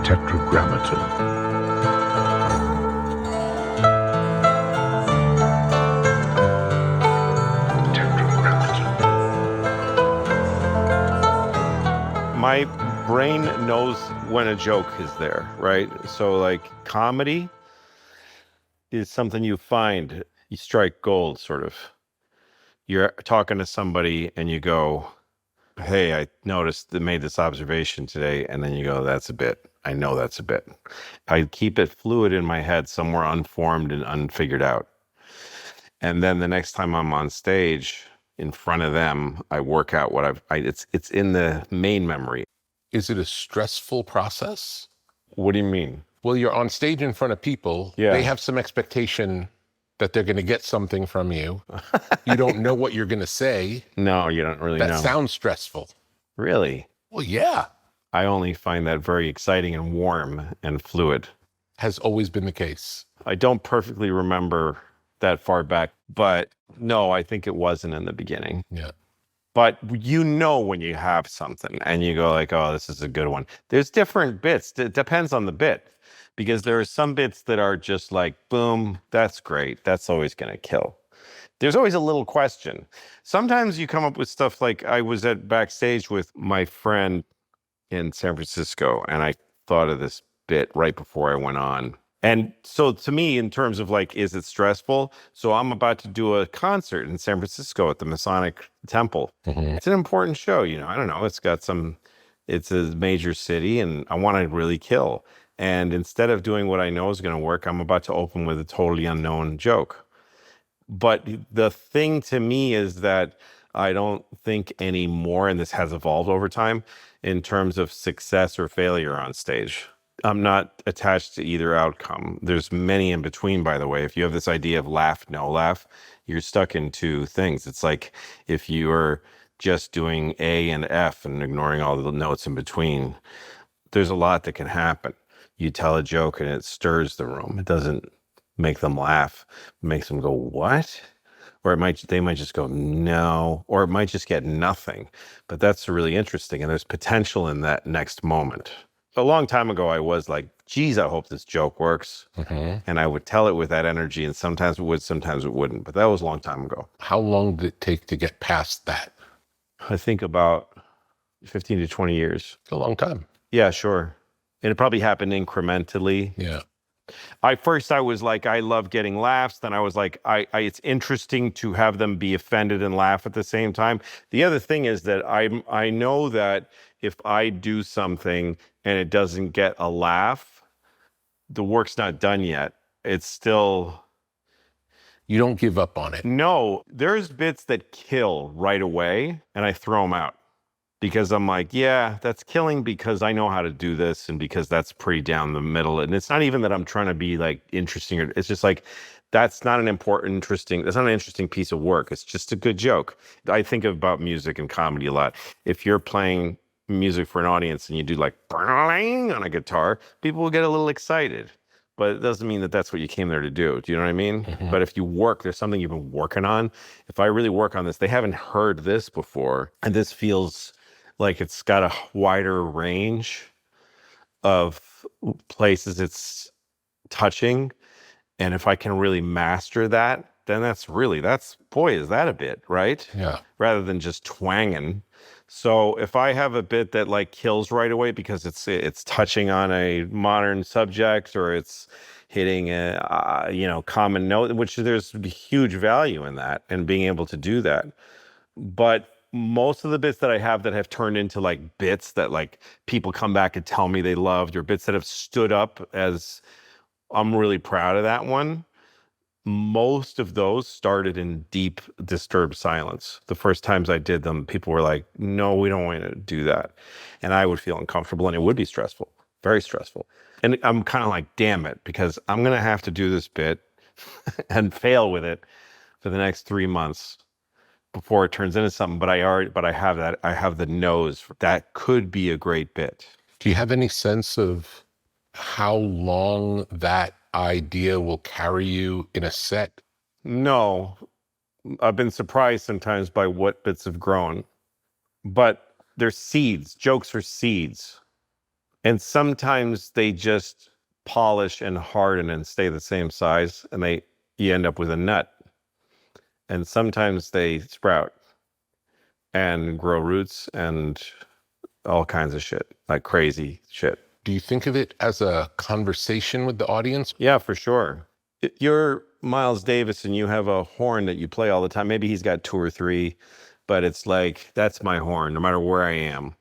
Tetragrammaton. My brain knows when a joke is there, right? So like comedy is something you find, you strike gold sort of. You're talking to somebody and you go, hey, I noticed they made this observation today. And then you go, that's a bit. I know that's a bit. I keep it fluid in my head, somewhere unformed and unfigured out. And then the next time I'm on stage in front of them, I work out what it's in the main memory. Is it a stressful process? What do you mean? Well, you're on stage in front of people. Yeah. They have some expectation that they're going to get something from you. You don't know what you're going to say. No, you don't really know. That sounds stressful. Really? Well, yeah. I only find that very exciting and warm and fluid. Has always been the case. I don't perfectly remember that far back, but no, I think it wasn't in the beginning. Yeah. But you know when you have something and you go like, oh, this is a good one. There's different bits. It depends on the bit, because there are some bits that are just like, boom, that's great. That's always going to kill. There's always a little question. Sometimes you come up with stuff like, I was at backstage with my friend in San Francisco and I thought of this bit right before I went on. And so to me, in terms of like, is it stressful? So I'm about to do a concert in San Francisco at the Masonic Temple. Mm-hmm. It's an important show, you know, I don't know. It's a major city and I want to really kill. And instead of doing what I know is going to work, I'm about to open with a totally unknown joke. But the thing to me is that I don't think anymore, and this has evolved over time, in terms of success or failure on stage. I'm not attached to either outcome. There's many in between, by the way. If you have this idea of laugh, no laugh, you're stuck in two things. It's like if you're just doing A and F and ignoring all the notes in between, there's a lot that can happen. You tell a joke and it stirs the room. It doesn't make them laugh. It makes them go, what? Or they might just go, no, or it might just get nothing. But that's really interesting. And there's potential in that next moment. A long time ago, I was like, geez, I hope this joke works. Mm-hmm. And I would tell it with that energy, and sometimes it would, sometimes it wouldn't. But that was a long time ago. How long did it take to get past that? I think about 15 to 20 years. It's a long time. Yeah, sure. And it probably happened incrementally. Yeah. I was like, I love getting laughs. Then I was like, it's interesting to have them be offended and laugh at the same time. The other thing is that I know that if I do something and it doesn't get a laugh, the work's not done yet. It's still... You don't give up on it. No, there's bits that kill right away and I throw them out. Because I'm like, yeah, that's killing because I know how to do this and because that's pretty down the middle. And it's not even that I'm trying to be like interesting. It's just like, that's not an interesting piece of work. It's just a good joke. I think about music and comedy a lot. If you're playing music for an audience and you do like on a guitar, people will get a little excited. But it doesn't mean that that's what you came there to do. Do you know what I mean? Mm-hmm. But if you work, there's something you've been working on. If I really work on this, they haven't heard this before. And this feels like it's got a wider range of places it's touching. And if I can really master that, then boy, is that a bit, right? Yeah. Rather than just twanging. So if I have a bit that like kills right away because it's touching on a modern subject or it's hitting a common note, which there's huge value in that and being able to do that. But most of the bits that I have that have turned into like bits that like people come back and tell me they loved, or bits that have stood up as I'm really proud of that one. Most of those started in deep, disturbed silence. The first times I did them, people were like, no, we don't want to do that. And I would feel uncomfortable and it would be stressful, very stressful. And I'm kind of like, damn it, because I'm going to have to do this bit and fail with it for the next 3 months before it turns into something. But I have the nose. That could be a great bit. Do you have any sense of how long that idea will carry you in a set? No. I've been surprised sometimes by what bits have grown. But they're seeds. Jokes are seeds. And sometimes they just polish and harden and stay the same size, and you end up with a nut. And sometimes they sprout and grow roots and all kinds of shit, like crazy shit. Do you think of it as a conversation with the audience? Yeah, for sure. You're Miles Davis and you have a horn that you play all the time. Maybe he's got two or three, but it's like, that's my horn, no matter where I am.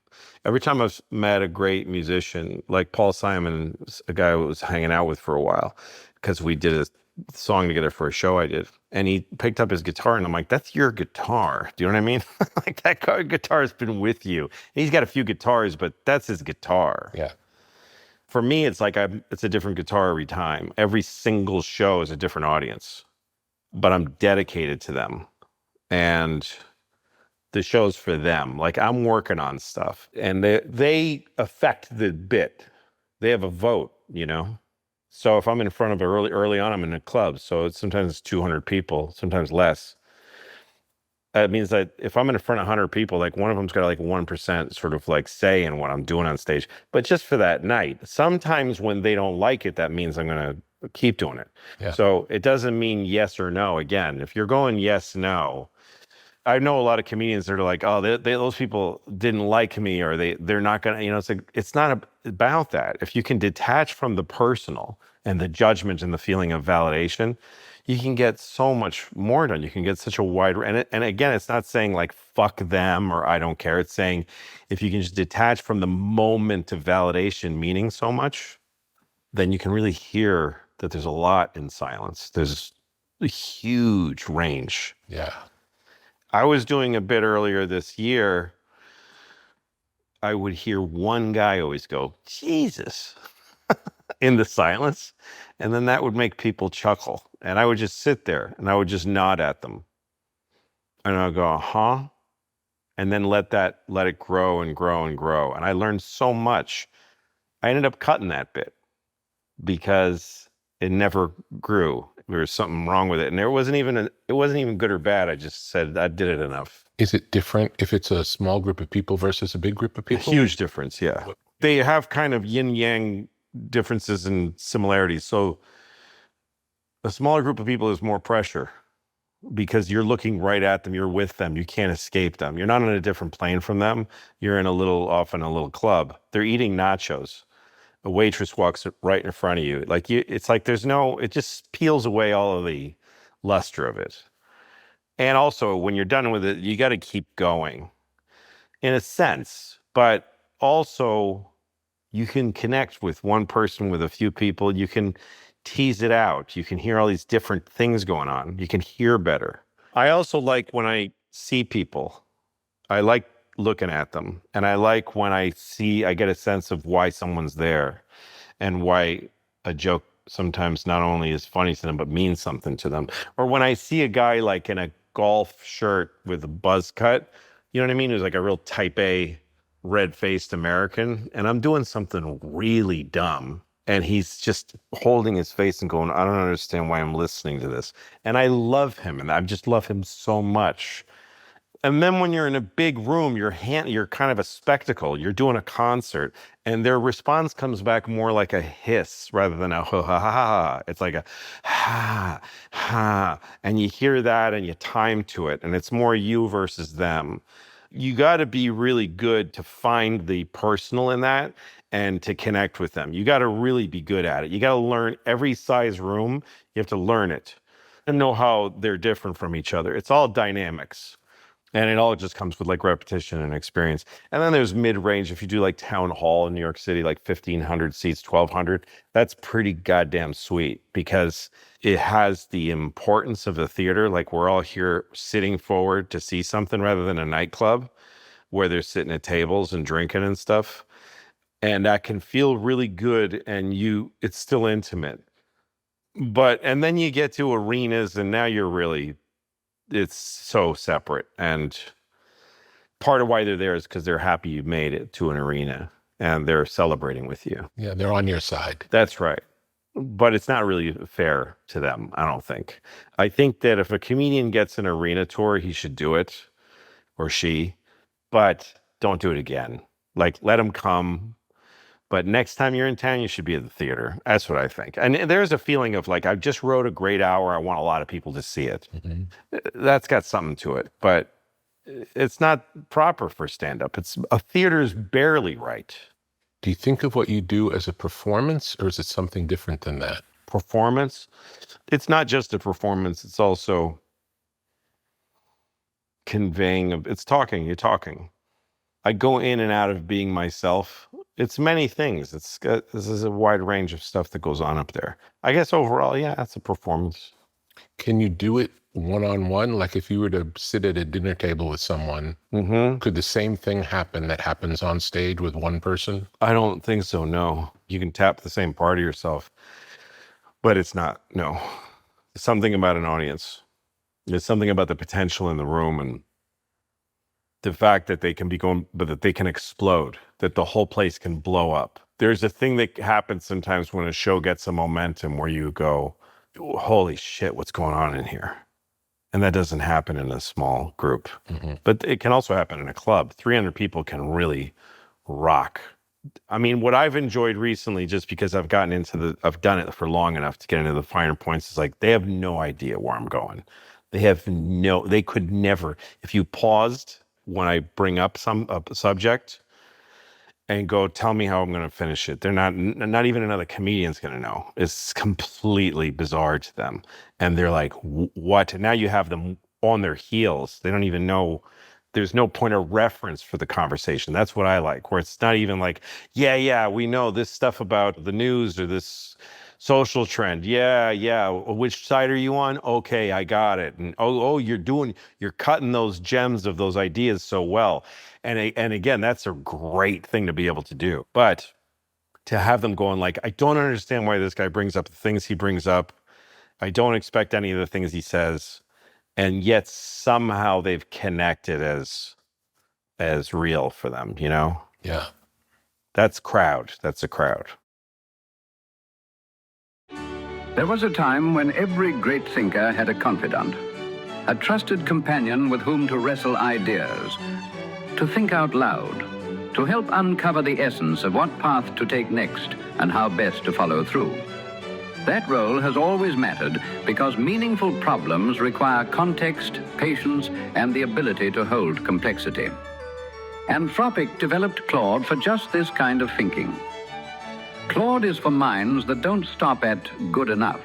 Every time I've met a great musician, like Paul Simon, a guy I was hanging out with for a while, because we did a song together for a show I did, and he picked up his guitar, and I'm like, that's your guitar. Do you know what I mean? Like, that guitar has been with you. And he's got a few guitars, but that's his guitar. Yeah. For me, it's like it's a different guitar every time. Every single show is a different audience, but I'm dedicated to them. And the show's for them. Like, I'm working on stuff, and they affect the bit. They have a vote, you know? So if I'm in front of early on, I'm in a club. So sometimes it's 200 people, sometimes less. That means that if I'm in front of 100 people, like one of them's got like 1% sort of like say in what I'm doing on stage, but just for that night. Sometimes when they don't like it, that means I'm going to keep doing it. Yeah. So it doesn't mean yes or no. Again, if you're going yes, no, I know a lot of comedians that are like, oh, those people didn't like me, or they're not going to, you know, it's like, it's not about that. If you can detach from the personal and the judgment and the feeling of validation, you can get so much more done. You can get such a wide, and again, it's not saying like, fuck them or I don't care. It's saying if you can just detach from the moment of validation meaning so much, then you can really hear that there's a lot in silence. There's a huge range. Yeah. I was doing a bit earlier this year. I would hear one guy always go, Jesus, in the silence. And then that would make people chuckle. And I would just sit there and I would just nod at them. And I'd go, huh? And then let it grow and grow and grow. And I learned so much. I ended up cutting that bit because it never grew. There was something wrong with it. And it wasn't even good or bad. I just said I did it enough. Is it different if it's a small group of people versus a big group of people? A huge difference, yeah. They have kind of yin-yang differences and similarities. So a smaller group of people is more pressure because you're looking right at them. You're with them. You can't escape them. You're not on a different plane from them. You're often a little club. They're eating nachos. A waitress walks right in front of you. It's like it just peels away all of the luster of it. And also, when you're done with it, you got to keep going in a sense. But also, you can connect with one person, with a few people. You can tease it out. You can hear all these different things going on. You can hear better. I also like when I see people. I like looking at them. And I like when I get a sense of why someone's there and why a joke sometimes not only is funny to them, but means something to them. Or when I see a guy like in a golf shirt with a buzz cut, you know what I mean? Who's like a real type A, red-faced American. And I'm doing something really dumb. And he's just holding his face and going, I don't understand why I'm listening to this. And I love him. And I just love him so much. And then when you're in a big room, you're kind of a spectacle. You're doing a concert, and their response comes back more like a hiss rather than a ha ha ha ha. It's like a ha ha, and you hear that and you time to it, and it's more you versus them. You got to be really good to find the personal in that and to connect with them. You got to really be good at it. You got to learn every size room. You have to learn it and know how they're different from each other. It's all dynamics. And it all just comes with like repetition and experience. And then there's mid-range. If you do like town hall in New York City, like 1,500 seats, 1,200, that's pretty goddamn sweet because it has the importance of the theater. Like we're all here sitting forward to see something rather than a nightclub where they're sitting at tables and drinking and stuff. And that can feel really good and it's still intimate. And then you get to arenas and now it's so separate. And part of why they're there is because they're happy you made it to an arena and they're celebrating with you. Yeah, they're on your side. That's right. But it's not really fair to them, I don't think. I think that if a comedian gets an arena tour, he should do it, or she, but don't do it again. Like, let them come But next time you're in town, you should be at the theater. That's what I think. And there's a feeling of like, I just wrote a great hour. I want a lot of people to see it. That's got something to it. But it's not proper for stand-up. A theater's barely right. Do you think of what you do as a performance, or is it something different than that? Performance. It's not just a performance. It's also conveying. It's talking. You're talking. I go in and out of being myself. It's many things. This is a wide range of stuff that goes on up there. I guess overall, yeah, it's a performance. Can you do it one-on-one? Like if you were to sit at a dinner table with someone, could the same thing happen that happens on stage with one person? I don't think so, no. You can tap the same part of yourself, but it's not, no. There's something about an audience. There's something about the potential in the room and the fact that they can be going, but that they can explode, that the whole place can blow up. There's a thing that happens sometimes when a show gets a momentum where you go, holy shit, what's going on in here? And that doesn't happen in a small group. But it can also happen in a club. 300 people can really rock. I mean, what I've enjoyed recently, just because I've done it for long enough to get into the finer points, is like, they have no idea where I'm going. They could never, if you paused when I bring up a subject and go, tell me how I'm going to finish it. They're not even another comedian's going to know. It's completely bizarre to them. And they're like, what? And now you have them on their heels. They don't even know. There's no point of reference for the conversation. That's what I like, where it's not even like, yeah, we know this stuff about the news or this social trend. Yeah. Which side are you on? Okay, I got it. And you're cutting those gems of those ideas so well. And again, that's a great thing to be able to do. But to have them going like, I don't understand why this guy brings up the things he brings up. I don't expect any of the things he says. And yet somehow they've connected as real for them, you know? Yeah. That's a crowd. There was a time when every great thinker had a confidant, a trusted companion with whom to wrestle ideas, to think out loud, to help uncover the essence of what path to take next and how best to follow through. That role has always mattered because meaningful problems require context, patience, and the ability to hold complexity. Anthropic developed Claude for just this kind of thinking. Claude is for minds that don't stop at good enough.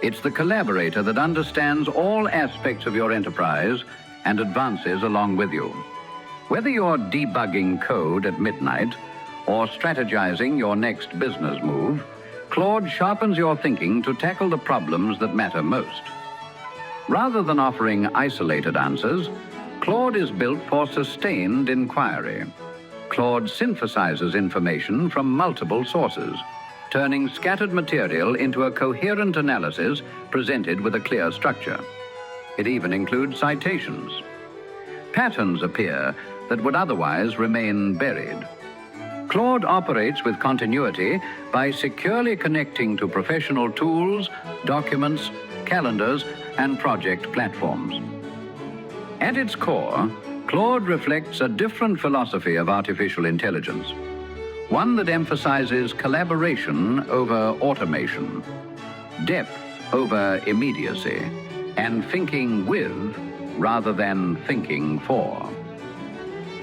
It's the collaborator that understands all aspects of your enterprise and advances along with you. Whether you're debugging code at midnight or strategizing your next business move, Claude sharpens your thinking to tackle the problems that matter most. Rather than offering isolated answers, Claude is built for sustained inquiry. Claude synthesizes information from multiple sources, turning scattered material into a coherent analysis presented with a clear structure. It even includes citations. Patterns appear that would otherwise remain buried. Claude operates with continuity by securely connecting to professional tools, documents, calendars, and project platforms. At its core, Claude reflects a different philosophy of artificial intelligence, one that emphasizes collaboration over automation, depth over immediacy, and thinking with rather than thinking for.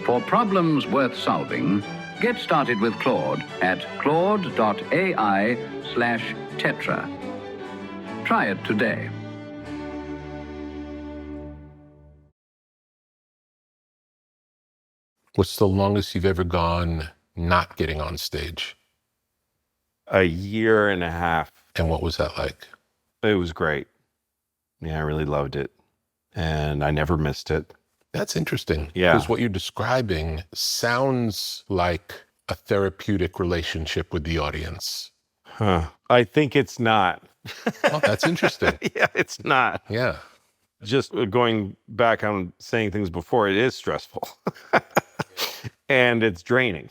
For problems worth solving, get started with Claude at claude.ai/Tetra. Try it today. What's the longest you've ever gone not getting on stage? A year and a half. And what was that like? It was great. Yeah, I really loved it. And I never missed it. That's interesting. Yeah. Because what you're describing sounds like a therapeutic relationship with the audience. I think it's not. Oh, that's interesting. Yeah, it's not. Yeah. Just going back on saying things before, it is stressful. And it's draining.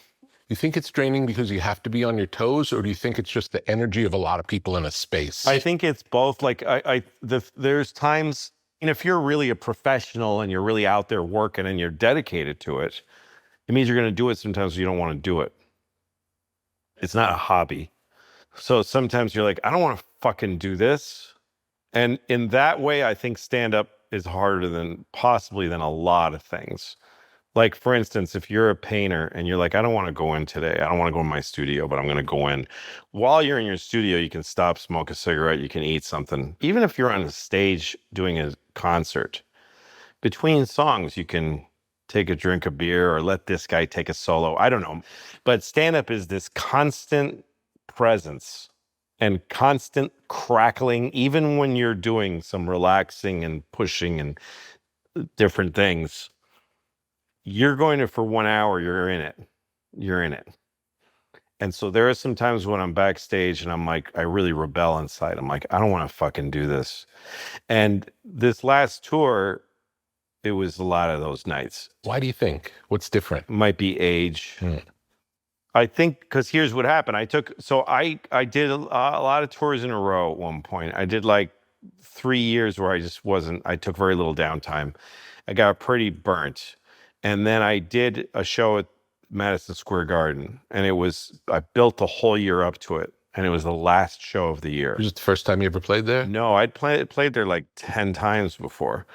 You think it's draining because you have to be on your toes, or do you think it's just the energy of a lot of people in a space? I think it's both. Like there's times, and if you're really a professional and you're really out there working and you're dedicated to it, it means you're going to do it sometimes you don't want to do it. It's not a hobby. So sometimes you're like, I don't want to fucking do this. And in that way, I think stand-up is harder than a lot of things. Like, for instance, if you're a painter and you're like, I don't want to go in today. I don't want to go in my studio, but I'm going to go in. While you're in your studio, you can stop, smoke a cigarette, you can eat something. Even if you're on a stage doing a concert, between songs, you can take a drink of beer or let this guy take a solo. I don't know. But stand-up is this constant presence and constant crackling, even when you're doing some relaxing and pushing and different things. You're going to, for 1 hour, you're in it. You're in it. And so there are some times when I'm backstage and I'm like, I really rebel inside. I'm like, I don't want to fucking do this. And this last tour, it was a lot of those nights. Why do you think? What's different? Might be age. I think because here's what happened. I did a lot of tours in a row at one point. I did like 3 years where I took very little downtime. I got pretty burnt. And then I did a show at Madison Square Garden, and I built the whole year up to it. And it was the last show of the year. Was it the first time you ever played there? No, I'd played there like 10 times before,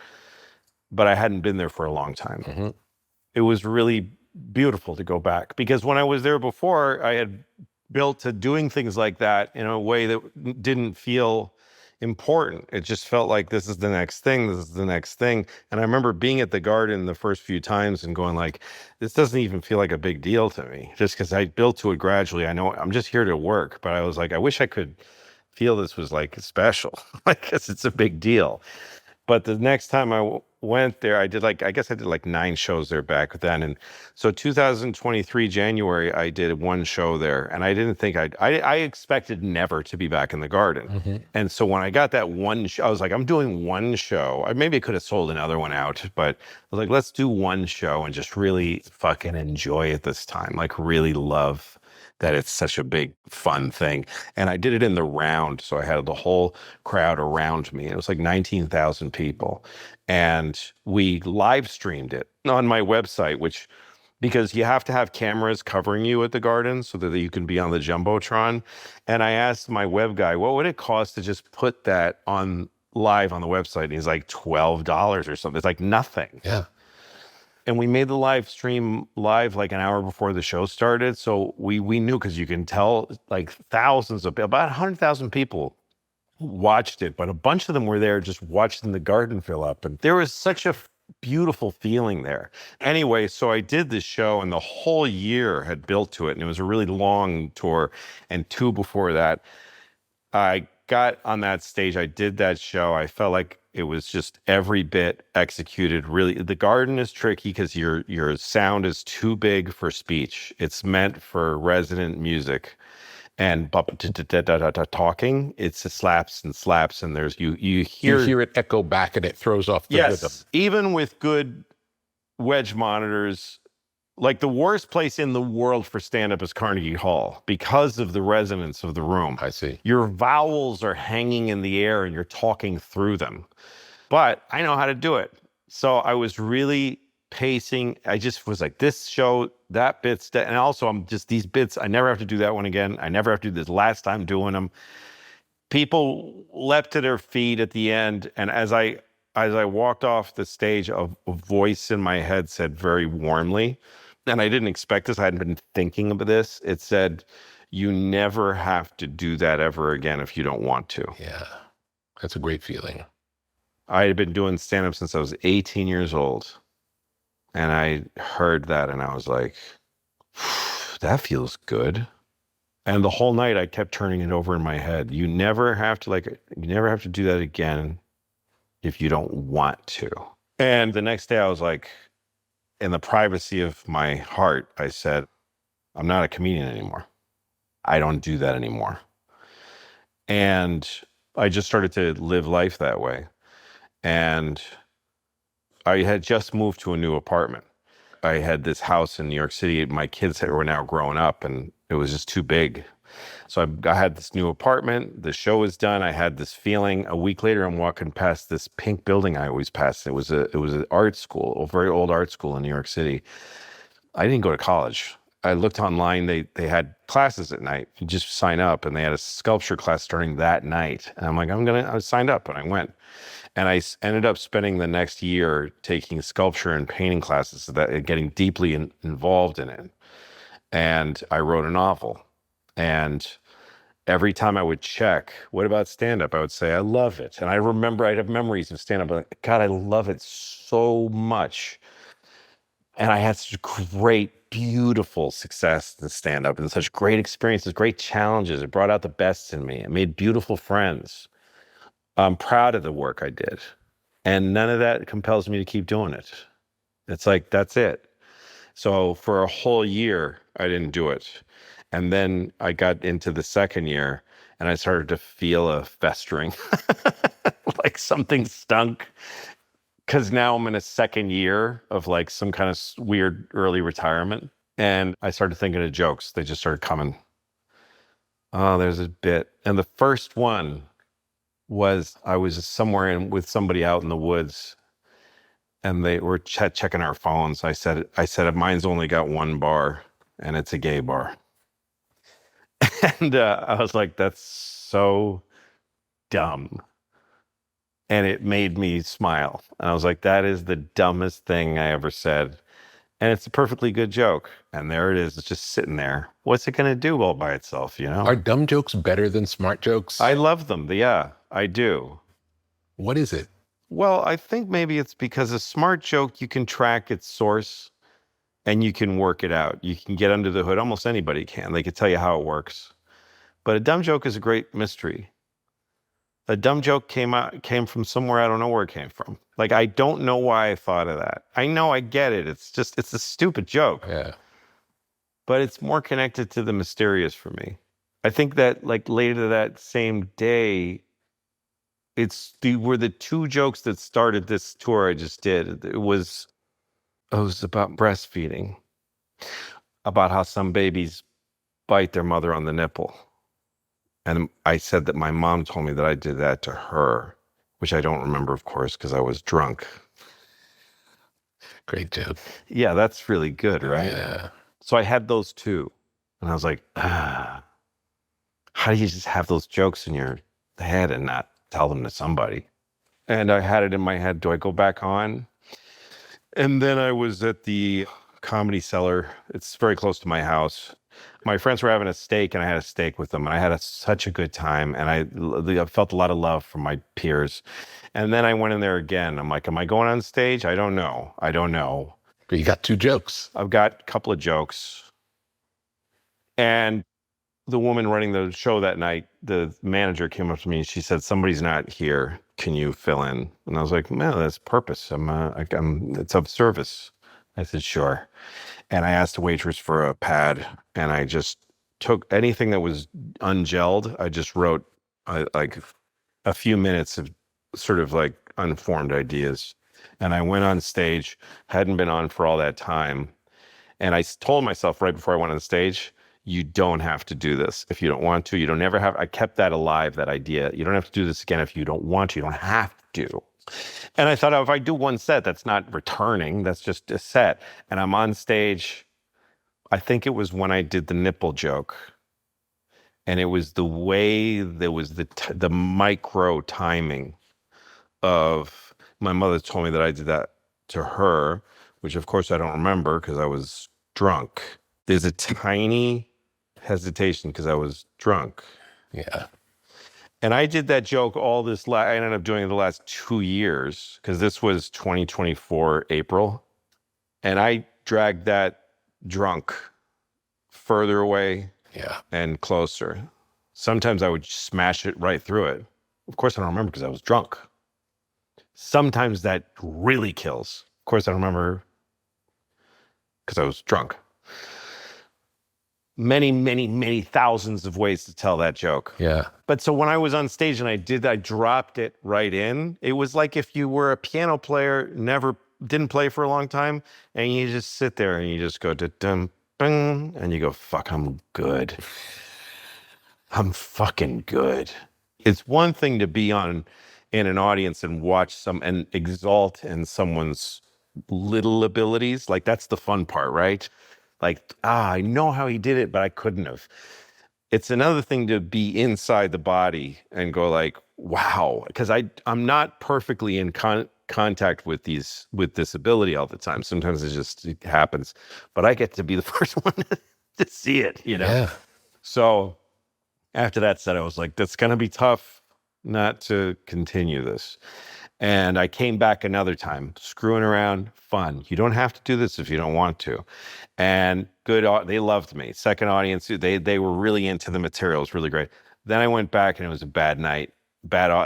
but I hadn't been there for a long time. Mm-hmm. It was really beautiful to go back because when I was there before, I had built to doing things like that in a way that didn't feel important. It just felt like this is the next thing. This is the next thing. And I remember being at the Garden the first few times and going like, this doesn't even feel like a big deal to me just because I built to it gradually. I know I'm just here to work, but I was like, I wish I could feel this was like special, like, because it's a big deal. But the next time I went there, I did like 9 shows there back then. And so 2023, January, I did 1 show there. And I didn't think I expected never to be back in the Garden. Mm-hmm. And so when I got that 1 show, I was like, I'm doing 1 show. Maybe I could have sold another one out, but I was like, let's do 1 show and just really fucking enjoy it this time. Like really love that it's such a big, fun thing. And I did it in the round. So I had the whole crowd around me. It was like 19,000 people. And we live streamed it on my website, because you have to have cameras covering you at the Garden so that you can be on the Jumbotron. And I asked my web guy, what would it cost to just put that on live on the website? And he's like, $12 or something. It's like nothing. Yeah. And we made the live stream live like an hour before the show started. So we knew, because you can tell like about 100,000 people watched it, but a bunch of them were there just watching the Garden fill up. And there was such a beautiful feeling there. Anyway, so I did this show and the whole year had built to it. And it was a really long tour. And 2 before that, I got on that stage. I did that show. I felt like it was just every bit executed really. The Garden is tricky because your sound is too big for speech. It's meant for resonant music. And talking, it's slaps and slaps, and there's you hear it echo back and it throws off the rhythm. Even with good wedge monitors, like the worst place in the world for stand-up is Carnegie Hall because of the resonance of the room. I see. Your vowels are hanging in the air and you're talking through them. But I know how to do it. So I was really pacing. I just was like, this show, that bit's dead. And also I'm just, these bits, I never have to do that one again. I never have to do this last time doing them. People leapt to their feet at the end. And as I walked off the stage, a voice in my head said very warmly, and I didn't expect this, I hadn't been thinking of this. It said, you never have to do that ever again if you don't want to. Yeah, that's a great feeling. I had been doing stand-up since I was 18 years old. And I heard that and I was like, that feels good. And the whole night I kept turning it over in my head. You never have to do that again if you don't want to. And the next day I was like, in the privacy of my heart, I said, I'm not a comedian anymore. I don't do that anymore. And I just started to live life that way. And I had just moved to a new apartment. I had this house in New York City. My kids were now grown up and it was just too big. So I had this new apartment. The show was done. I had this feeling. A week later, I'm walking past this pink building I always pass. It was an art school, a very old art school in New York City. I didn't go to college. I looked online, they had classes at night. You just sign up, and they had a sculpture class starting that night. And I'm like, I signed up, and I went. And I ended up spending the next year taking sculpture and painting classes, getting deeply involved in it. And I wrote a novel. And every time I would check, what about stand-up? I would say, I love it. And I remember I'd have memories of stand-up. Like, God, I love it so much. And I had such great, beautiful success in stand-up and such great experiences, great challenges. It brought out the best in me. It made beautiful friends. I'm proud of the work I did. And none of that compels me to keep doing it. It's like, that's it. So for a whole year, I didn't do it. And then I got into the second year, and I started to feel a festering, like something stunk. Because now I'm in a second year of like some kind of weird early retirement. And I started thinking of jokes. They just started coming. Oh, there's a bit. And the first one was I was somewhere with somebody out in the woods, and they were checking our phones. I said, mine's only got one bar, and it's a gay bar. And I was like, that's so dumb. And it made me smile. And I was like, that is the dumbest thing I ever said. And it's a perfectly good joke. And there it is. It's just sitting there. What's it going to do all by itself, you know? Are dumb jokes better than smart jokes? I love them. Yeah, I do. What is it? Well, I think maybe it's because a smart joke, you can track its source and you can work it out. You can get under the hood. Almost anybody can. They can tell you how it works. But a dumb joke is a great mystery. A dumb joke came from somewhere. I don't know where it came from. Like, I don't know why I thought of that. I know I get it. It's a stupid joke. Yeah. But it's more connected to the mysterious for me. I think that like later that same day, were the two jokes that started this tour I just did. It was about breastfeeding, about how some babies bite their mother on the nipple. And I said that my mom told me that I did that to her, which I don't remember, of course, because I was drunk. Great joke. Yeah, that's really good, right? Yeah. So I had those two. And I was like, how do you just have those jokes in your head and not tell them to somebody? And I had it in my head, do I go back on? And then I was at the Comedy Cellar. It's very close to my house. My friends were having a steak, and I had a steak with them, and I had such a good time, and I felt a lot of love from my peers. And then I went in there again. I'm like, am I going on stage? I don't know. But you got two jokes. I've got a couple of jokes. And the woman running the show that night, the manager came up to me and she said, somebody's not here. Can you fill in? And I was like, no, that's purpose. It's of service. I said, sure. And I asked the waitress for a pad, and I just took anything that was ungelled. I just wrote like a few minutes of sort of like unformed ideas. And I went on stage, hadn't been on for all that time. And I told myself right before I went on stage, you don't have to do this if you don't want to. You don't ever have. I kept that alive, that idea. You don't have to do this again if you don't want to. You don't have to. And I thought, if I do one set, that's not returning. That's just a set. And I'm on stage. I think it was when I did the nipple joke. And it was the way there was the micro timing of, my mother told me that I did that to her, which of course I don't remember because I was drunk. There's a tiny hesitation because I was drunk. Yeah. And I did that joke I ended up doing it the last 2 years, because this was 2024 April. And I dragged that drunk further away and closer. Sometimes I would smash it right through it. Of course, I don't remember because I was drunk. Sometimes that really kills. Of course, I don't remember because I was drunk. Many, many, many thousands of ways to tell that joke. Yeah. But so when I was on stage and I dropped it right in, it was like if you were a piano player, didn't play for a long time, and you just sit there and you just go dum bing, and you go, fuck, I'm good. I'm fucking good. It's one thing to be in an audience and watch and exalt in someone's little abilities. Like, that's the fun part, right? Like, I know how he did it, but I couldn't have. It's another thing to be inside the body and go like, wow, because I'm not perfectly in contact with this ability all the time. Sometimes it happens, but I get to be the first one to see it, Yeah. So after that said, I was like, that's going to be tough not to continue this. And I came back another time, screwing around, fun. You don't have to do this if you don't want to. And they loved me. Second audience, they were really into the material. It was really great. Then I went back and it was a bad night.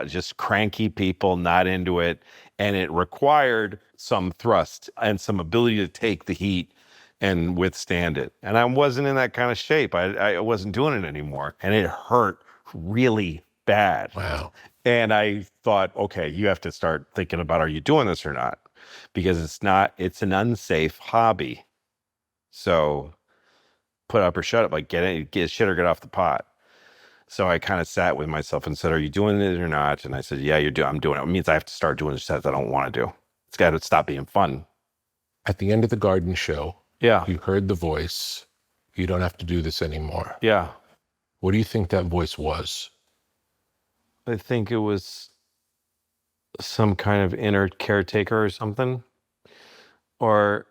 Just cranky people, not into it. And it required some thrust and some ability to take the heat and withstand it. And I wasn't in that kind of shape. I wasn't doing it anymore. And it hurt really bad. Wow. And I thought, okay, you have to start thinking about, are you doing this or not? Because it's an unsafe hobby. So put up or shut up, like get shit or get off the pot. So I kind of sat with myself and said, are you doing it or not? And I said, yeah, I'm doing it. It means I have to start doing stuff I don't want to do. It's got to stop being fun. At the end of the garden show, Yeah. you heard the voice. You don't have to do this anymore. Yeah. What do you think that voice was? I think it was some kind of inner caretaker or something. Or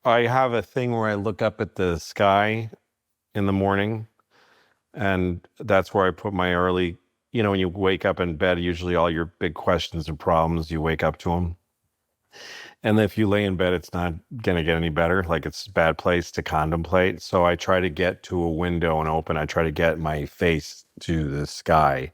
I have a thing where I look up at the sky in the morning, and that's where I put my early, when you wake up in bed, usually all your big questions and problems, you wake up to them. And if you lay in bed, it's not going to get any better. Like, it's a bad place to contemplate. So I try to get to a window and open. I try to get my face to the sky,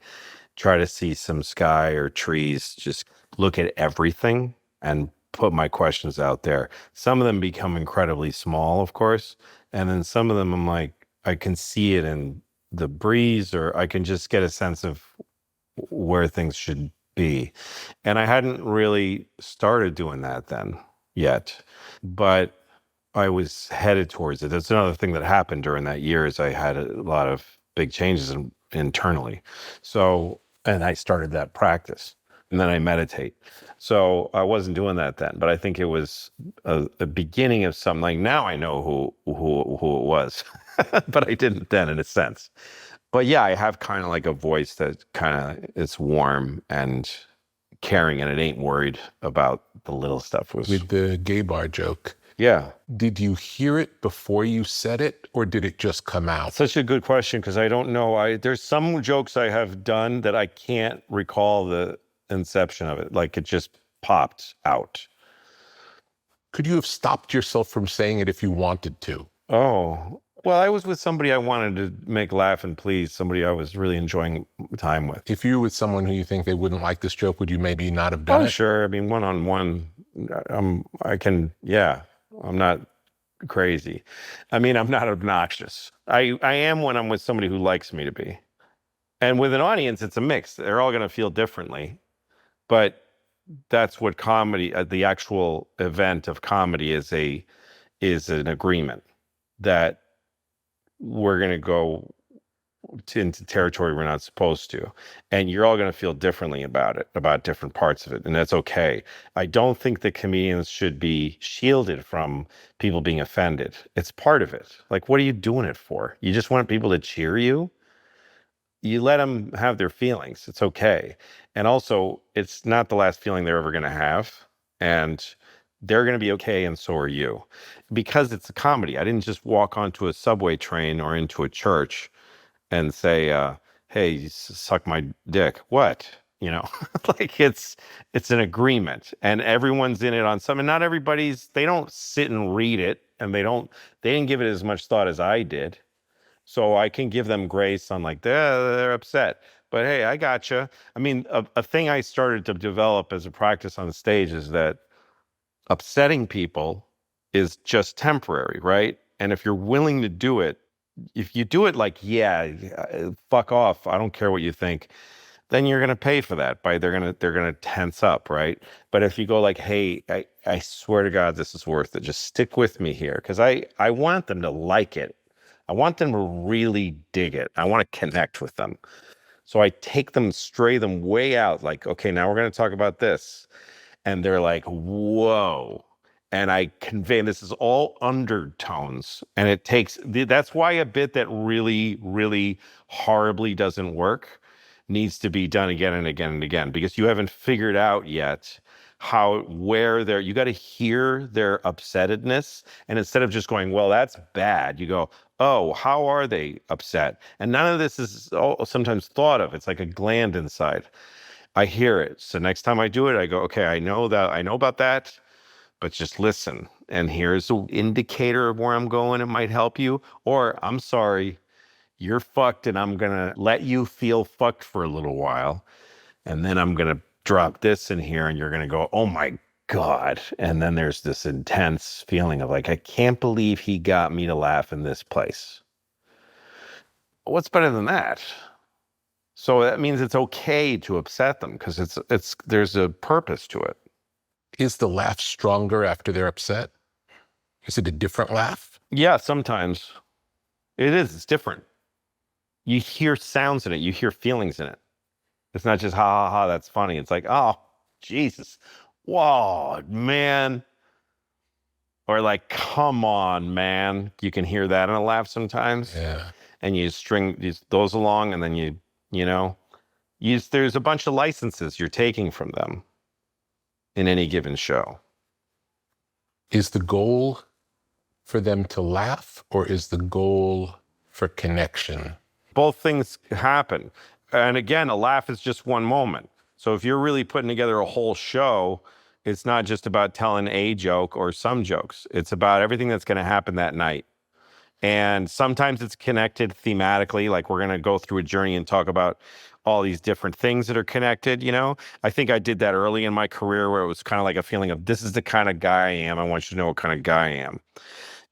try to see some sky or trees, just look at everything and put my questions out there. Some of them become incredibly small, of course. And then some of them I'm like, I can see it in the breeze, or I can just get a sense of where things should be. And I hadn't really started doing that then yet, but I was headed towards it. That's another thing that happened during that year, is I had a lot of big changes internally. So, and I started that practice, and then I meditate. So I wasn't doing that then, but I think it was a beginning of something. Like, now I know who it was, but I didn't then, in a sense. But yeah, I have kind of like a voice that kind of is warm and caring, and it ain't worried about the little stuff. With the gay bar joke, yeah. did you hear it before you said it, or did it just come out? Such a good question, because I don't know. There's some jokes I have done that I can't recall the inception of it. Like, it just popped out. Could you have stopped yourself from saying it if you wanted to? Oh, well, I was with somebody I wanted to make laugh and please, somebody I was really enjoying time with. If you were with someone who you think they wouldn't like this joke, would you maybe not have done it? Sure. I mean, one-on-one, I'm not crazy. I mean, I'm not obnoxious. I am when I'm with somebody who likes me to be. And with an audience, it's a mix. They're all going to feel differently. But that's what comedy, the actual event of comedy is an agreement that we're going to go into territory we're not supposed to. And you're all going to feel differently about it, about different parts of it. And that's okay. I don't think that comedians should be shielded from people being offended. It's part of it. Like, what are you doing it for? You just want people to cheer you? You let them have their feelings. It's okay. And also, it's not the last feeling they're ever going to have. And they're going to be okay, and so are you. Because it's a comedy. I didn't just walk onto a subway train or into a church and say, hey, you suck my dick. What? Like, it's an agreement, and everyone's in it on some, and not everybody's, they don't sit and read it, and they didn't give it as much thought as I did. So I can give them grace on, like, they're upset. But hey, I gotcha. I mean, a thing I started to develop as a practice on the stage is that upsetting people is just temporary, right? And if you're willing to do it, if you do it like, yeah, fuck off, I don't care what you think, then you're going to pay for that they're going to tense up, right? But if you go like, hey, I swear to God, this is worth it. Just stick with me here. Because I want them to like it. I want them to really dig it. I want to connect with them. So I take them, stray them way out. Like, okay, now we're going to talk about this. And they're like, whoa. and I convey, and this is all undertones, and it takes, that's why a bit that really, really horribly doesn't work needs to be done again and again and again, because you haven't figured out yet you got to hear their upsettedness. And instead of just going, well, that's bad, you go, oh, how are they upset? And none of this is sometimes thought of. It's like a gland inside. I hear it. So next time I do it, I go, okay, I know about that, but just listen. And here's an indicator of where I'm going. It might help you. Or, I'm sorry, you're fucked, and I'm going to let you feel fucked for a little while. And then I'm going to drop this in here, and you're going to go, oh my God. And then there's this intense feeling of like, I can't believe he got me to laugh in this place. What's better than that? So that means it's okay to upset them, because there's a purpose to it. Is the laugh stronger after they're upset? Is it a different laugh? Yeah, sometimes it is. It's different. You hear sounds in it. You hear feelings in it. It's not just ha ha ha, that's funny. It's like, oh, Jesus. Whoa, man. Or like, come on, man. You can hear that in a laugh sometimes. Yeah. And you string those along, and then there's a bunch of licenses you're taking from them in any given show. Is the goal for them to laugh, or is the goal for connection? Both things happen. And again, a laugh is just one moment. So if you're really putting together a whole show, it's not just about telling a joke or some jokes. It's about everything that's going to happen that night. And sometimes it's connected thematically, like we're going to go through a journey and talk about all these different things that are connected, I think I did that early in my career, where it was kind of like a feeling of, this is the kind of guy I am. I want you to know what kind of guy I am,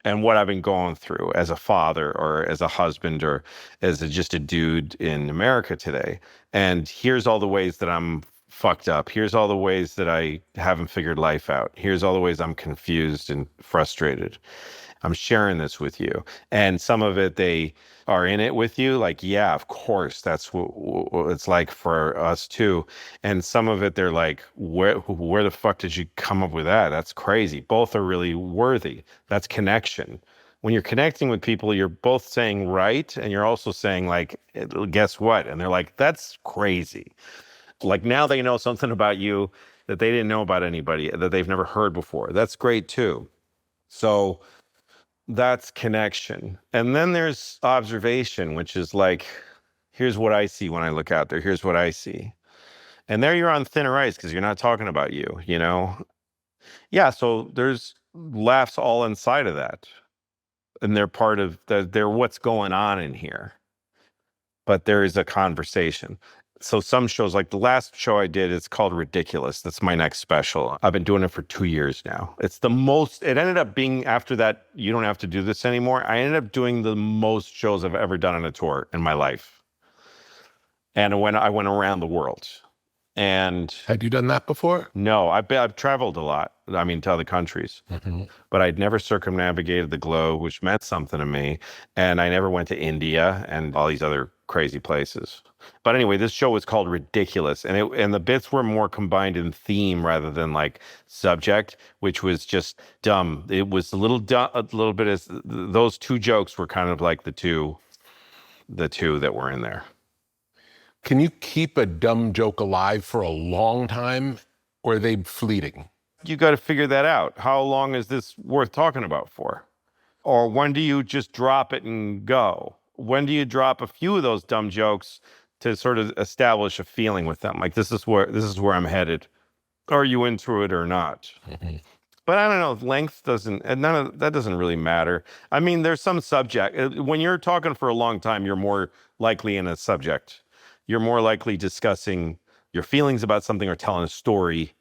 and what I've been going through as a father, or as a husband, or as just a dude in America today. And here's all the ways that I'm fucked up. Here's all the ways that I haven't figured life out. Here's all the ways I'm confused and frustrated. I'm sharing this with you. And some of it, they are in it with you. Like, yeah, of course, that's what it's like for us too. And some of it, they're like, where the fuck did you come up with that? That's crazy. Both are really worthy. That's connection. When you're connecting with people, you're both saying right, and you're also saying like, guess what? And they're like, that's crazy. Like, now they know something about you that they didn't know about anybody, that they've never heard before. That's great too. So that's connection. And then there's observation, which is like, here's what I see when I look out there. Here's what I see. And there you're on thinner ice, because you're not talking about you, Yeah, so there's laughs all inside of that. And they're part of they're what's going on in here. But there is a conversation. So some shows, like the last show I did, it's called Ridiculous. That's my next special. I've been doing it for 2 years now. It ended up being, after that, you don't have to do this anymore. I ended up doing the most shows I've ever done on a tour in my life. And when I went around the world. And had you done that before? No, I've traveled a lot. I mean, to other countries, but I'd never circumnavigated the globe, which meant something to me. And I never went to India and all these other crazy places. But anyway, this show was called Ridiculous, and the bits were more combined in theme rather than like subject, which was just dumb. It was a little bit as those two jokes were kind of like the two that were in there. Can you keep a dumb joke alive for a long time, or are they fleeting? You got to figure that out. How long is this worth talking about for? Or when do you just drop it and go? When do you drop a few of those dumb jokes to sort of establish a feeling with them? Like, this is where I'm headed. Are you into it or not? But I don't know, length that doesn't really matter. I mean, there's some subject. When you're talking for a long time, you're more likely in a subject. You're more likely discussing your feelings about something or telling a story.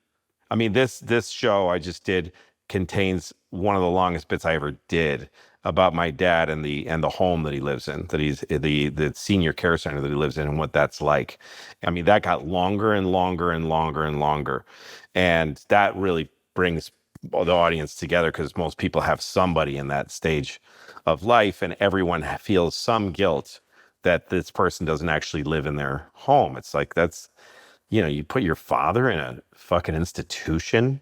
I mean, this show I just did contains one of the longest bits I ever did about my dad and the home that he lives in, that he's the senior care center that he lives in, and what that's like. I mean, that got longer and longer and longer and longer. And that really brings the audience together, because most people have somebody in that stage of life, and everyone feels some guilt that this person doesn't actually live in their home. It's like, that's, you put your father in a fucking institution.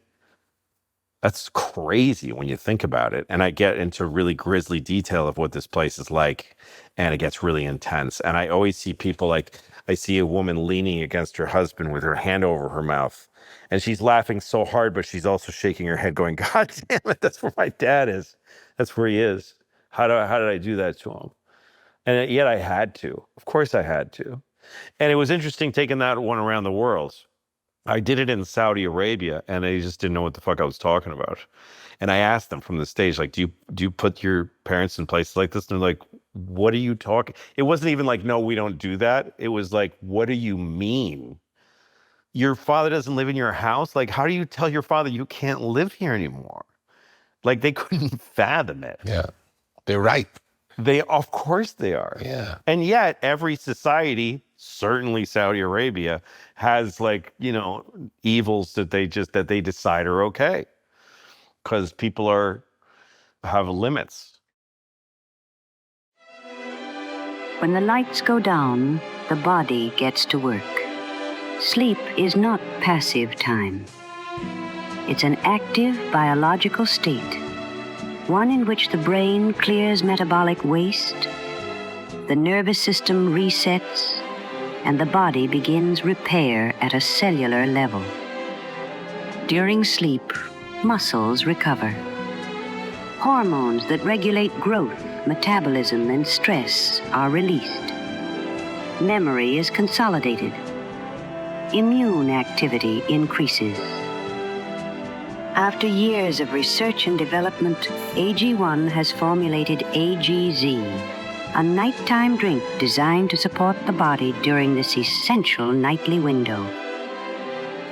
That's crazy when you think about it. And I get into really grisly detail of what this place is like, and it gets really intense. And I always see people like, I see a woman leaning against her husband with her hand over her mouth, and she's laughing so hard, but she's also shaking her head going, God damn it, that's where my dad is. That's where he is. How did I do that to him? And yet I had to. Of course I had to. And it was interesting taking that one around the world. I did it in Saudi Arabia, and they just didn't know what the fuck I was talking about. And I asked them from the stage, like, do you put your parents in places like this? And they're like, what are you talking? It wasn't even like, no, we don't do that. It was like, what do you mean? Your father doesn't live in your house? Like, how do you tell your father you can't live here anymore? Like, they couldn't fathom it. Yeah. They're right. Of course they are. Yeah. And yet every society, certainly Saudi Arabia, has like, evils that they decide are okay. Because people have limits. When the lights go down, the body gets to work. Sleep is not passive time. It's an active biological state, one in which the brain clears metabolic waste, the nervous system resets, and the body begins repair at a cellular level. During sleep, muscles recover. Hormones that regulate growth, metabolism, and stress are released. Memory is consolidated. Immune activity increases. After years of research and development, AG1 has formulated AGZ, a nighttime drink designed to support the body during this essential nightly window.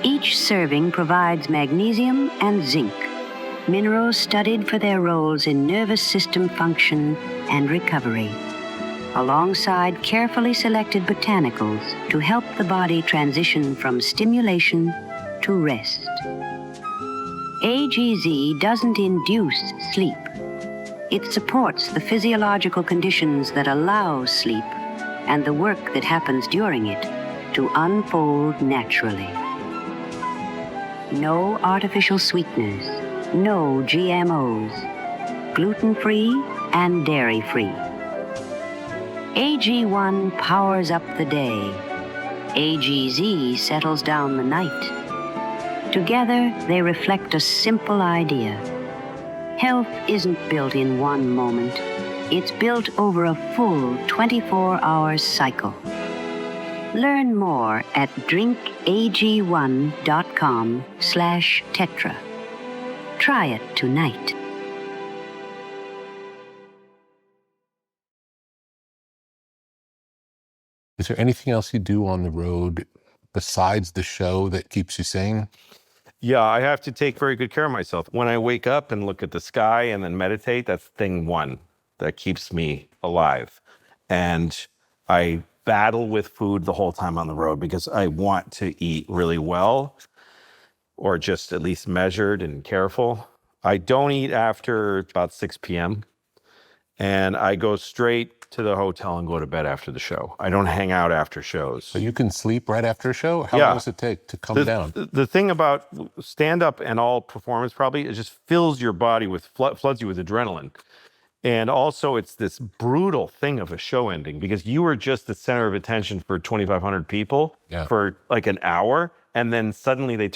Each serving provides magnesium and zinc, minerals studied for their roles in nervous system function and recovery, alongside carefully selected botanicals to help the body transition from stimulation to rest. AGZ doesn't induce sleep. It supports the physiological conditions that allow sleep and the work that happens during it to unfold naturally. No artificial sweeteners, no GMOs, gluten-free and dairy-free. AG1 powers up the day. AGZ settles down the night. Together, they reflect a simple idea. Health isn't built in one moment. It's built over a full 24-hour cycle. Learn more at drinkag1.com/tetra. Try it tonight. Is there anything else you do on the road besides the show that keeps you sane? Yeah, I have to take very good care of myself. When I wake up and look at the sky and then meditate, that's thing one that keeps me alive. And I battle with food the whole time on the road because I want to eat really well, or just at least measured and careful. I don't eat after about 6 p.m. and I go straight to the hotel and go to bed after the show. I don't hang out after shows. So you can sleep right after a show? How long does it take to come down? The thing about stand-up and all performance probably, it just fills your body with, floods you with adrenaline. And also it's this brutal thing of a show ending because you were just the center of attention for 2,500 people for like an hour. And then suddenly they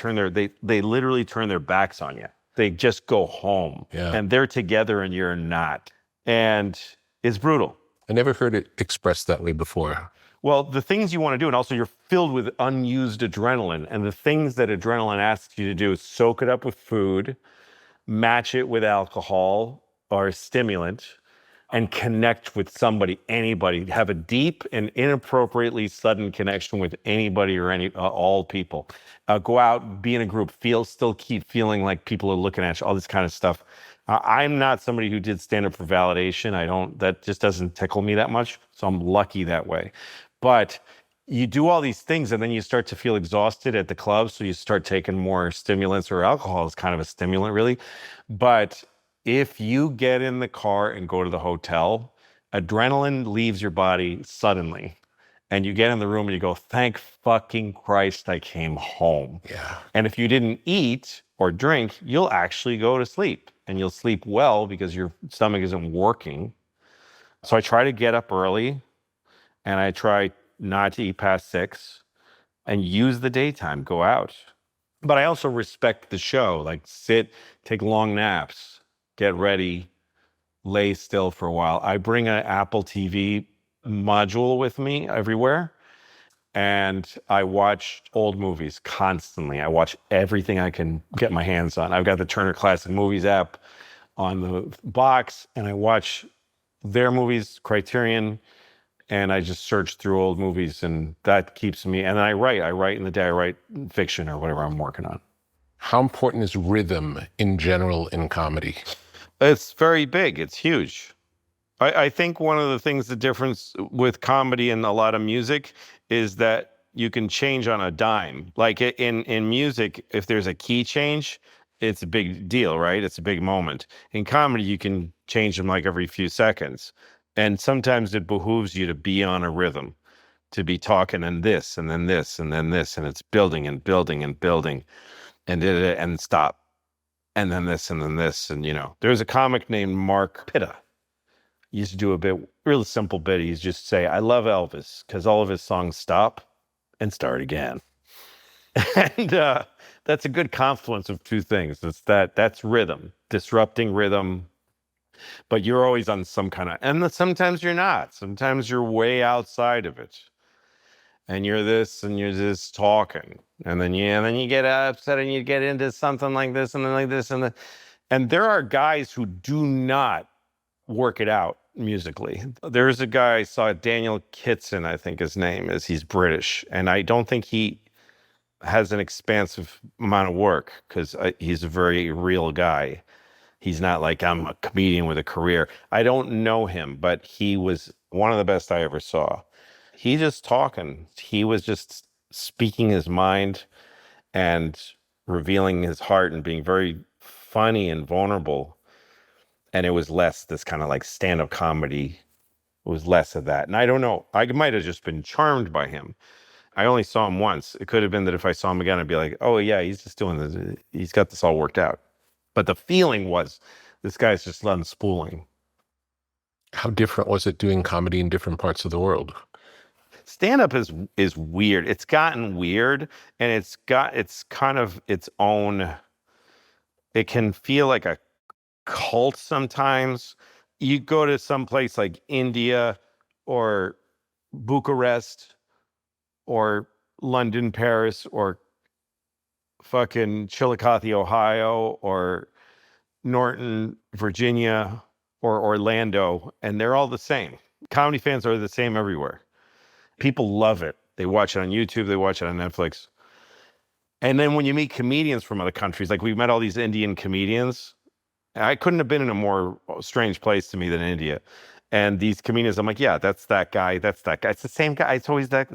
literally turn their backs on you. They just go home and they're together and you're not. And it's brutal. I never heard it expressed that way before. Well, the things you want to do, and also you're filled with unused adrenaline. And the things that adrenaline asks you to do is soak it up with food, match it with alcohol or a stimulant, and connect with somebody, anybody. Have a deep and inappropriately sudden connection with anybody or all people. Go out, be in a group, still keep feeling like people are looking at you, all this kind of stuff. I'm not somebody who did stand up for validation. That just doesn't tickle me that much. So I'm lucky that way. But you do all these things and then you start to feel exhausted at the club. So you start taking more stimulants, or alcohol is kind of a stimulant really. But if you get in the car and go to the hotel, adrenaline leaves your body suddenly. And you get in the room and you go, thank fucking Christ I came home. Yeah. And if you didn't eat or drink, you'll actually go to sleep, and you'll sleep well because your stomach isn't working. So I try to get up early, and I try not to eat past 6 and use the daytime, go out. But I also respect the show, like sit, take long naps, get ready, lay still for a while. I bring an Apple TV module with me everywhere, and I watch old movies constantly. I watch everything I can get my hands on. I've got the Turner Classic Movies app on the box, and I watch their movies, Criterion, and I just search through old movies, and that keeps me. And then I write in the day. I write fiction or whatever I'm working on. How important is rhythm in general in comedy? It's very big. It's huge. I think one of the things, the difference with comedy and a lot of music is that you can change on a dime. Like in music, if there's a key change, it's a big deal, right? It's a big moment. In comedy, you can change them like every few seconds. And sometimes it behooves you to be on a rhythm, to be talking and this, and then this, and then this, and it's building and building and building, and stop. And then this, and then this. And, there's a comic named Mark Pitta. He used to do a bit, real simple bit. He's just say, I love Elvis because all of his songs stop and start again. And that's a good confluence of two things. That's rhythm, disrupting rhythm, but you're always on some kind of, and sometimes you're not. Sometimes you're way outside of it. And you're this, and you're just talking. And then you get upset and you get into something like this and then like this. And there are guys who do not work it out musically. There's a guy I saw, Daniel Kitson, I think his name is. He's British. And I don't think he has an expansive amount of work because he's a very real guy. He's not like, I'm a comedian with a career. I don't know him, but he was one of the best I ever saw. He just talking. He was just speaking his mind and revealing his heart and being very funny and vulnerable. And it was less this kind of like stand-up comedy. It was less of that. And I don't know. I might have just been charmed by him. I only saw him once. It could have been that if I saw him again, I'd be like, oh yeah, he's just doing this. He's got this all worked out. But the feeling was, this guy's just unspooling. How different was it doing comedy in different parts of the world? Stand-up is weird. It's gotten weird, and it's kind of its own. It can feel like a cult sometimes. You go to some place like India or Bucharest or London, Paris, or fucking Chillicothe, Ohio, or Norton, Virginia, or Orlando, and they're all the same. Comedy fans are the same everywhere. People love it. They watch it on YouTube. They watch it on Netflix. And then when you meet comedians from other countries, like we've met all these Indian comedians, I couldn't have been in a more strange place to me than India. And these comedians, I'm like, yeah, that's that guy. That's that guy. It's the same guy. It's always that,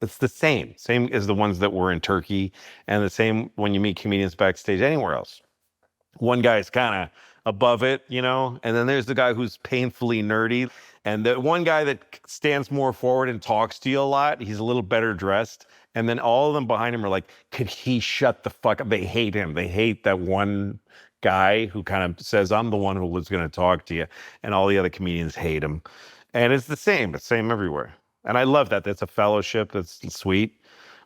it's the same as the ones that were in Turkey, and the same when you meet comedians backstage anywhere else. One guy is kind of above it, and then there's the guy who's painfully nerdy. And the one guy that stands more forward and talks to you a lot, he's a little better dressed. And then all of them behind him are like, could he shut the fuck up? They hate him. They hate that one guy who kind of says, I'm the one who was going to talk to you. And all the other comedians hate him. And it's the same. It's the same everywhere. And I love that. That's a fellowship. That's sweet.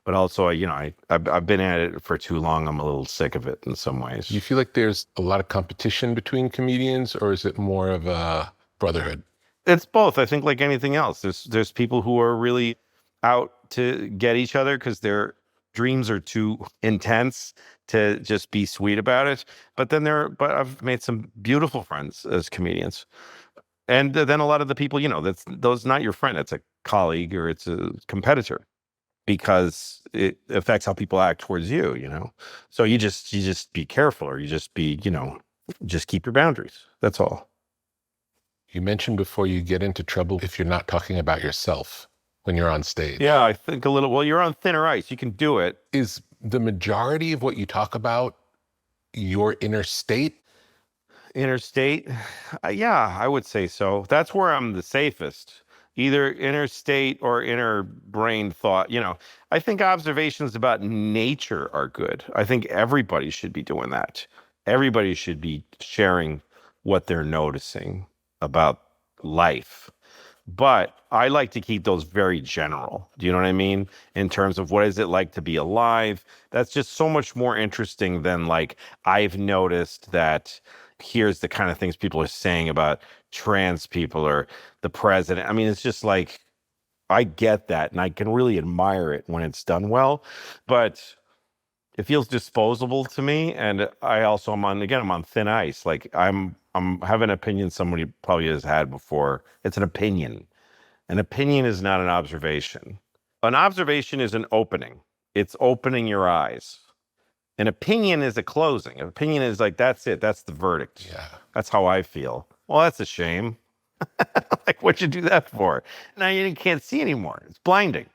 But also, I've been at it for too long. I'm a little sick of it in some ways. Do you feel like there's a lot of competition between comedians, or is it more of a brotherhood? It's both. I think like anything else, there's people who are really out to get each other because their dreams are too intense to just be sweet about it. But I've made some beautiful friends as comedians. And then a lot of the people, those not your friend, it's a colleague or it's a competitor, because it affects how people act towards you, So you just be careful, or you just be, just keep your boundaries. That's all. You mentioned before you get into trouble if you're not talking about yourself when you're on stage. Yeah, I think a little. Well, you're on thinner ice. You can do it. Is the majority of what you talk about your inner state? Inner state? Yeah, I would say so. That's where I'm the safest. either inner state or inner brain thought. I think observations about nature are good. I think everybody should be doing that. Everybody should be sharing what they're noticing about life. But I like to keep those very general. Do you know what I mean? In terms of what is it like to be alive? That's just so much more interesting than like, I've noticed that here's the kind of things people are saying about trans people or the president. I mean, it's just like, I get that and I can really admire it when it's done well, but it feels disposable to me. And I also I'm on thin ice. Like I'm have an opinion somebody probably has had before. It's an opinion. An opinion is not an observation. An observation is an opening. It's opening your eyes. An opinion is a closing. An opinion is like, that's it. That's the verdict. Yeah. That's how I feel. Well, that's a shame. Like, what'd you do that for? Now you can't see anymore. It's blinding.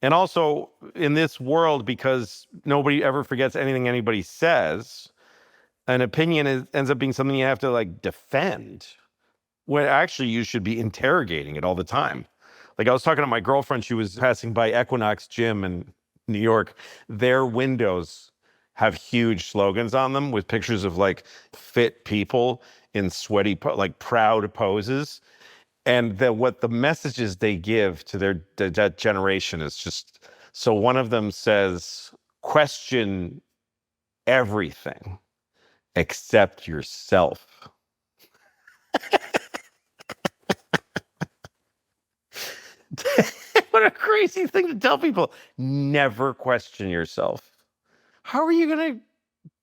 And also in this world, because nobody ever forgets anything anybody says, an opinion ends up being something you have to like defend, when actually you should be interrogating it all the time. Like I was talking to my girlfriend, she was passing by Equinox Gym in New York. Their windows have huge slogans on them with pictures of like fit people in sweaty, like proud poses. And what the messages they give to that generation is just, so one of them says, question everything except yourself. What a crazy thing to tell people. Never question yourself. How are you going to,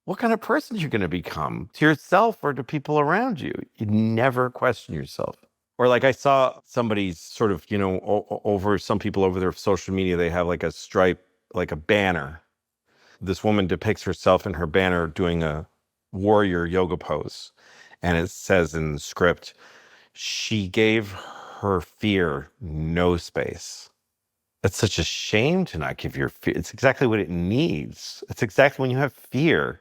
what kind of person you're going to become to yourself or to people around you? You never question yourself. Or like I saw somebody's sort of, over some people over their social media, they have like a stripe, like a banner. This woman depicts herself in her banner doing a warrior yoga pose. And it says in the script, she gave her fear no space. It's such a shame to not give your fear. It's exactly what it needs. It's exactly when you have fear,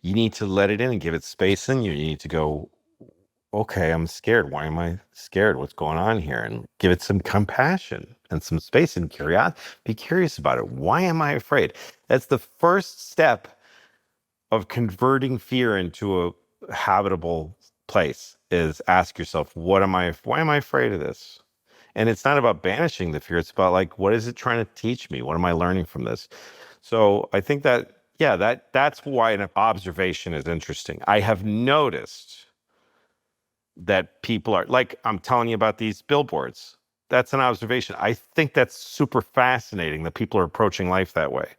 you need to let it in and give it space in you. You need to go, okay, I'm scared. Why am I scared? What's going on here? And give it some compassion and some space and curiosity. Be curious about it. Why am I afraid? That's the first step of converting fear into a habitable place, is ask yourself, why am I afraid of this? And it's not about banishing the fear. It's about like, what is it trying to teach me? What am I learning from this? So I think that, that's why an observation is interesting. I have noticed that people are like, I'm telling you about these billboards. That's an observation. I think that's super fascinating that people are approaching life that way.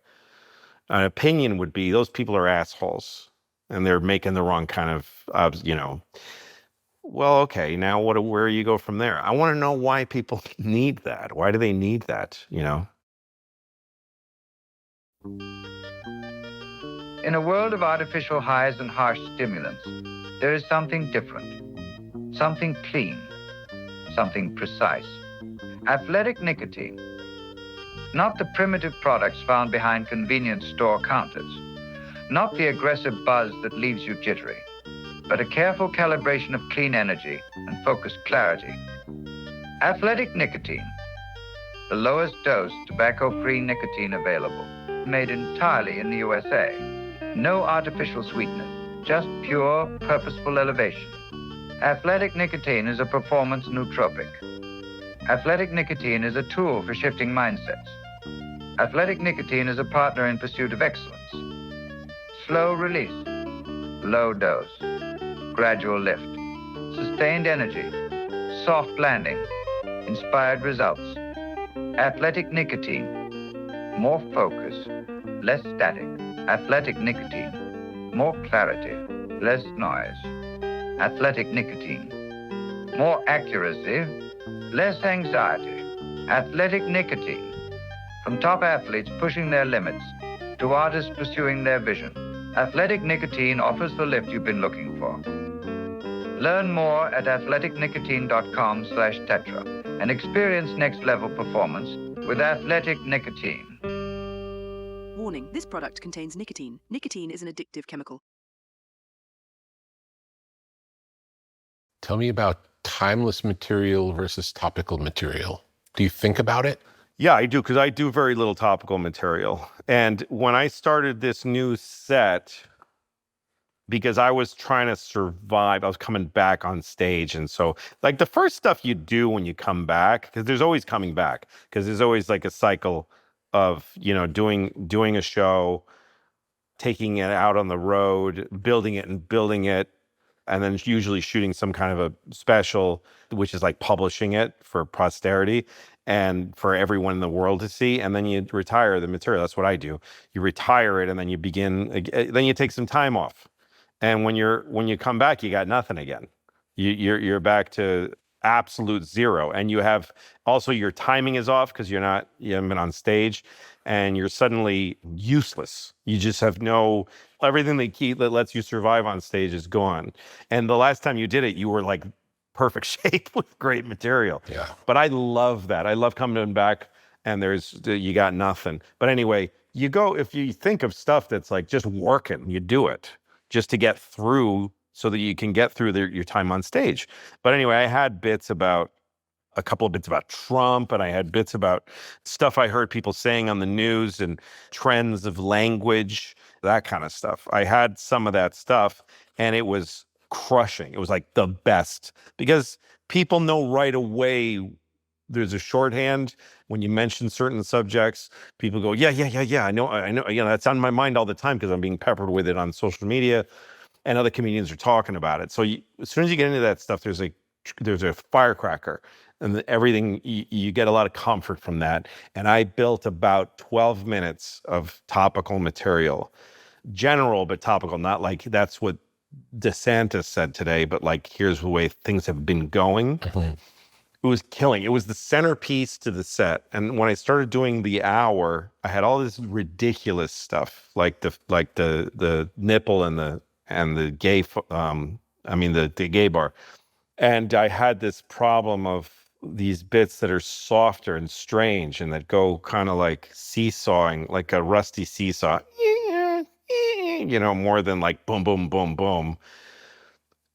An opinion would be those people are assholes and they're making the wrong kind of, well, okay, now where you go from there? I want to know why people need that. Why do they need that, In a world of artificial highs and harsh stimulants, there is something different, something clean, something precise. Athletic nicotine. Not the primitive products found behind convenience store counters. Not the aggressive buzz that leaves you jittery, but a careful calibration of clean energy and focused clarity. Athletic nicotine. The lowest dose tobacco-free nicotine available. Made entirely in the USA. No artificial sweetener, just pure, purposeful elevation. Athletic nicotine is a performance nootropic. Athletic nicotine is a tool for shifting mindsets. Athletic nicotine is a partner in pursuit of excellence. Slow release, low dose, gradual lift, sustained energy, soft landing, inspired results. Athletic nicotine, more focus, less static. Athletic nicotine, more clarity, less noise. Athletic nicotine, more accuracy, less anxiety. Athletic nicotine, from top athletes pushing their limits to artists pursuing their vision. Athletic nicotine offers the lift you've been looking for. Learn more at athleticnicotine.com/tetra and experience next level performance with Athletic Nicotine. Warning, this product contains nicotine. Nicotine is an addictive chemical. Tell me about timeless material versus topical material? Do you think about it? Yeah, I do, because I do very little topical material. And when I started this new set, because I was trying to survive, I was coming back on stage. And so, like, the first stuff you do when you come back, because there's always coming back, because there's always like a cycle of, doing a show, taking it out on the road, building it, and then usually shooting some kind of a special, which is like publishing it for posterity and for everyone in the world to see. And then you retire the material. That's what I do. You retire it, and then you then you take some time off. And when you come back, you got nothing again. You're back to absolute zero. And you have also, your timing is off because you haven't been on stage, and you're suddenly useless. You just have everything that lets you survive on stage is gone. And the last time you did it, you were like perfect shape with great material. Yeah. But I love that. I love coming back and you got nothing. But anyway, if you think of stuff that's like just working, you do it just to get through, so that you can get through your time on stage. But anyway, I had a couple of bits about Trump, and I had bits about stuff I heard people saying on the news and trends of language, that kind of stuff. I had some of that stuff, and it was crushing. It was like the best, because people know right away. There's a shorthand when you mention certain subjects. People go, yeah. I know. That's on my mind all the time because I'm being peppered with it on social media, and other comedians are talking about it. So as soon as you get into that stuff, there's a firecracker, and everything, you get a lot of comfort from that. And I built about 12 minutes of topical material, general but topical, not like that's what DeSantis said today, but like, here's the way things have been going. Mm-hmm. It was killing. It was the centerpiece to the set. And when I started doing the hour, I had all this ridiculous stuff, like the nipple and the gay, the gay bar. And I had this problem of these bits that are softer and strange and that go kind of like seesawing, like a rusty seesaw, more than like boom, boom, boom, boom.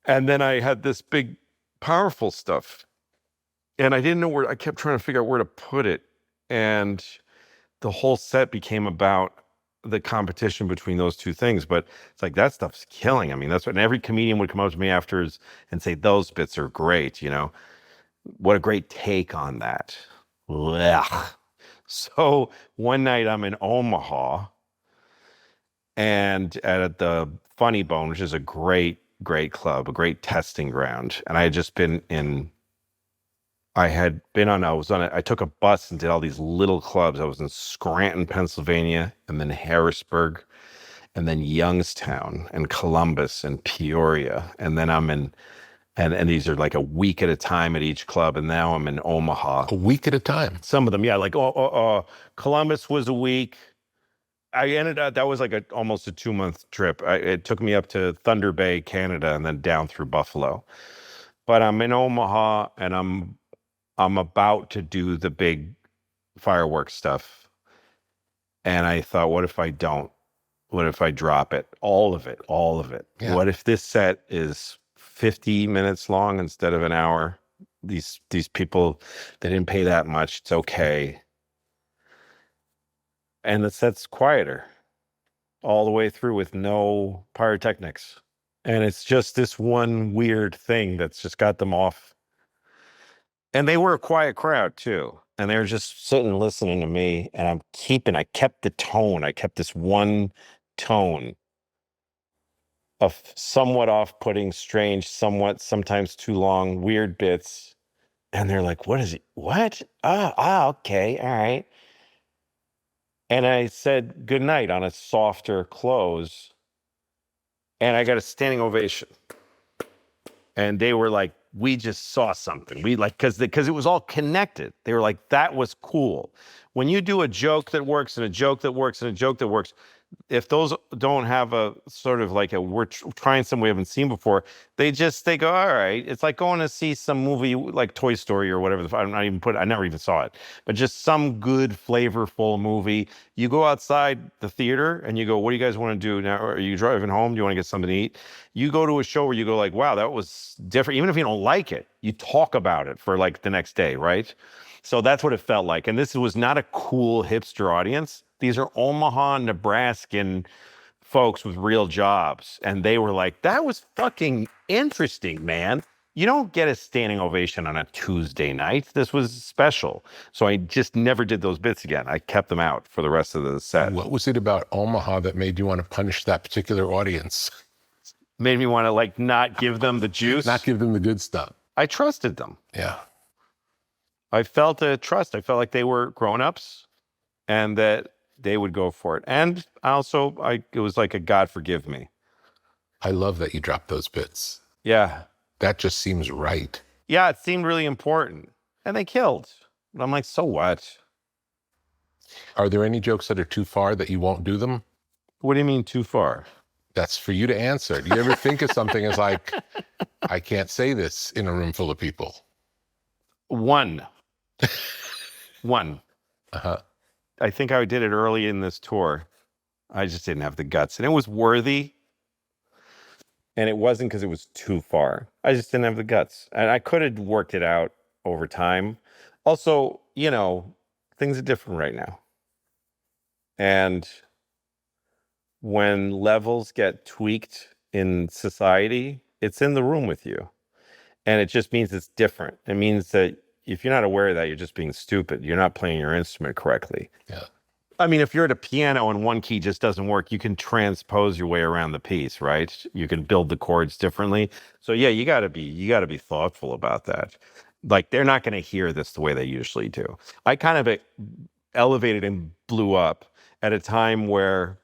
And then I had this big, powerful stuff. And I didn't know I kept trying to figure out where to put it. And the whole set became about the competition between those two things. But it's like, that stuff's killing. I mean, that's what, and every comedian would come up to me afterwards and say, those bits are great, What a great take on that. Ugh. So one night I'm in Omaha, and at the Funny Bone, which is a great, great club, a great testing ground. And I had just I took a bus and did all these little clubs. I was in Scranton, Pennsylvania, and then Harrisburg, and then Youngstown, and Columbus, and Peoria. And then I'm in, and these are like a week at a time at each club. And now I'm in Omaha. A week at a time? Some of them, yeah. Like, Columbus was a week. I ended up, that was like almost a 2-month trip. It took me up to Thunder Bay, Canada, and then down through Buffalo. But I'm in Omaha, and I'm about to do the big fireworks stuff. And I thought, what if I don't? What if I drop it? All of it. Yeah. What if this set is 50 minutes long instead of an hour? These people, they didn't pay that much. It's okay. And the set's quieter all the way through with no pyrotechnics. And it's just this one weird thing that's just got them off. And they were a quiet crowd too. And they were just sitting listening to me. And I kept the tone. I kept this one tone of somewhat off-putting, strange, sometimes too long, weird bits. And they're like, what is it? What? Okay, all right. And I said goodnight on a softer close. And I got a standing ovation. And they were like, we just saw something. Because it was all connected. They were like, that was cool. When you do a joke that works and a joke that works and a joke that works, if those don't have a sort of like we're trying something we haven't seen before, they go, all right. It's like going to see some movie like Toy Story or whatever. I never even saw it, but just some good flavorful movie. You go outside the theater and you go, what do you guys want to do now? Are you driving home? Do you want to get something to eat? You go to a show where you go like, wow, that was different. Even if you don't like it, you talk about it for like the next day, right? So that's what it felt like. And this was not a cool hipster audience. These are Omaha, Nebraskan folks with real jobs. And they were like, that was fucking interesting, man. You don't get a standing ovation on a Tuesday night. This was special. So I just never did those bits again. I kept them out for the rest of the set. What was it about Omaha that made you want to punish that particular audience? Made me want to like not give them the juice. Not give them the good stuff. I trusted them. Yeah. I felt a trust. I felt like they were grown-ups and that they would go for it. And also, it was like a God forgive me. I love that you dropped those bits. Yeah. That just seems right. Yeah, it seemed really important. And they killed. But I'm like, so what? Are there any jokes that are too far that you won't do them? What do you mean too far? That's for you to answer. Do you ever think of something as like, I can't say this in a room full of people? One. Uh-huh. I think I did it early in this tour. I just didn't have the guts. And it was worthy. And it wasn't because it was too far. I just didn't have the guts. And I could have worked it out over time. Also, you know, things are different right now. And when levels get tweaked in society, it's in the room with you. And it just means it's different. It means that if you're not aware of that, you're just being stupid. You're not playing your instrument correctly. Yeah. I mean, if you're at a piano and one key just doesn't work, you can transpose your way around the piece, right? You can build the chords differently. So yeah, you gotta be thoughtful about that. Like they're not gonna hear this the way they usually do. I kind of elevated and blew up at a time where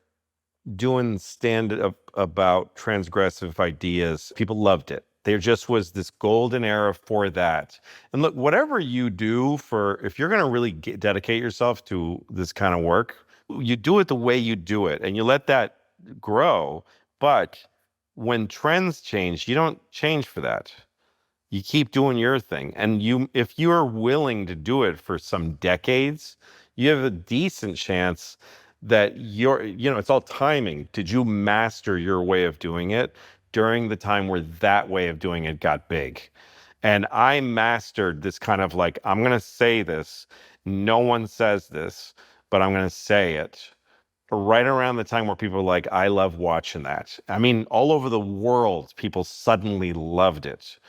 doing stand-up about transgressive ideas, people loved it. There just was this golden era for that. And look, whatever you do if you're going to really dedicate yourself to this kind of work, you do it the way you do it and you let that grow. But when trends change, you don't change for that. You keep doing your thing. And if you're willing to do it for some decades, you have a decent chance that it's all timing. Did you master your way of doing it during the time where that way of doing it got big? And I mastered this kind of like, I'm going to say this. No one says this, but I'm going to say it. Right around the time where people were like, I love watching that. I mean, all over the world, people suddenly loved it.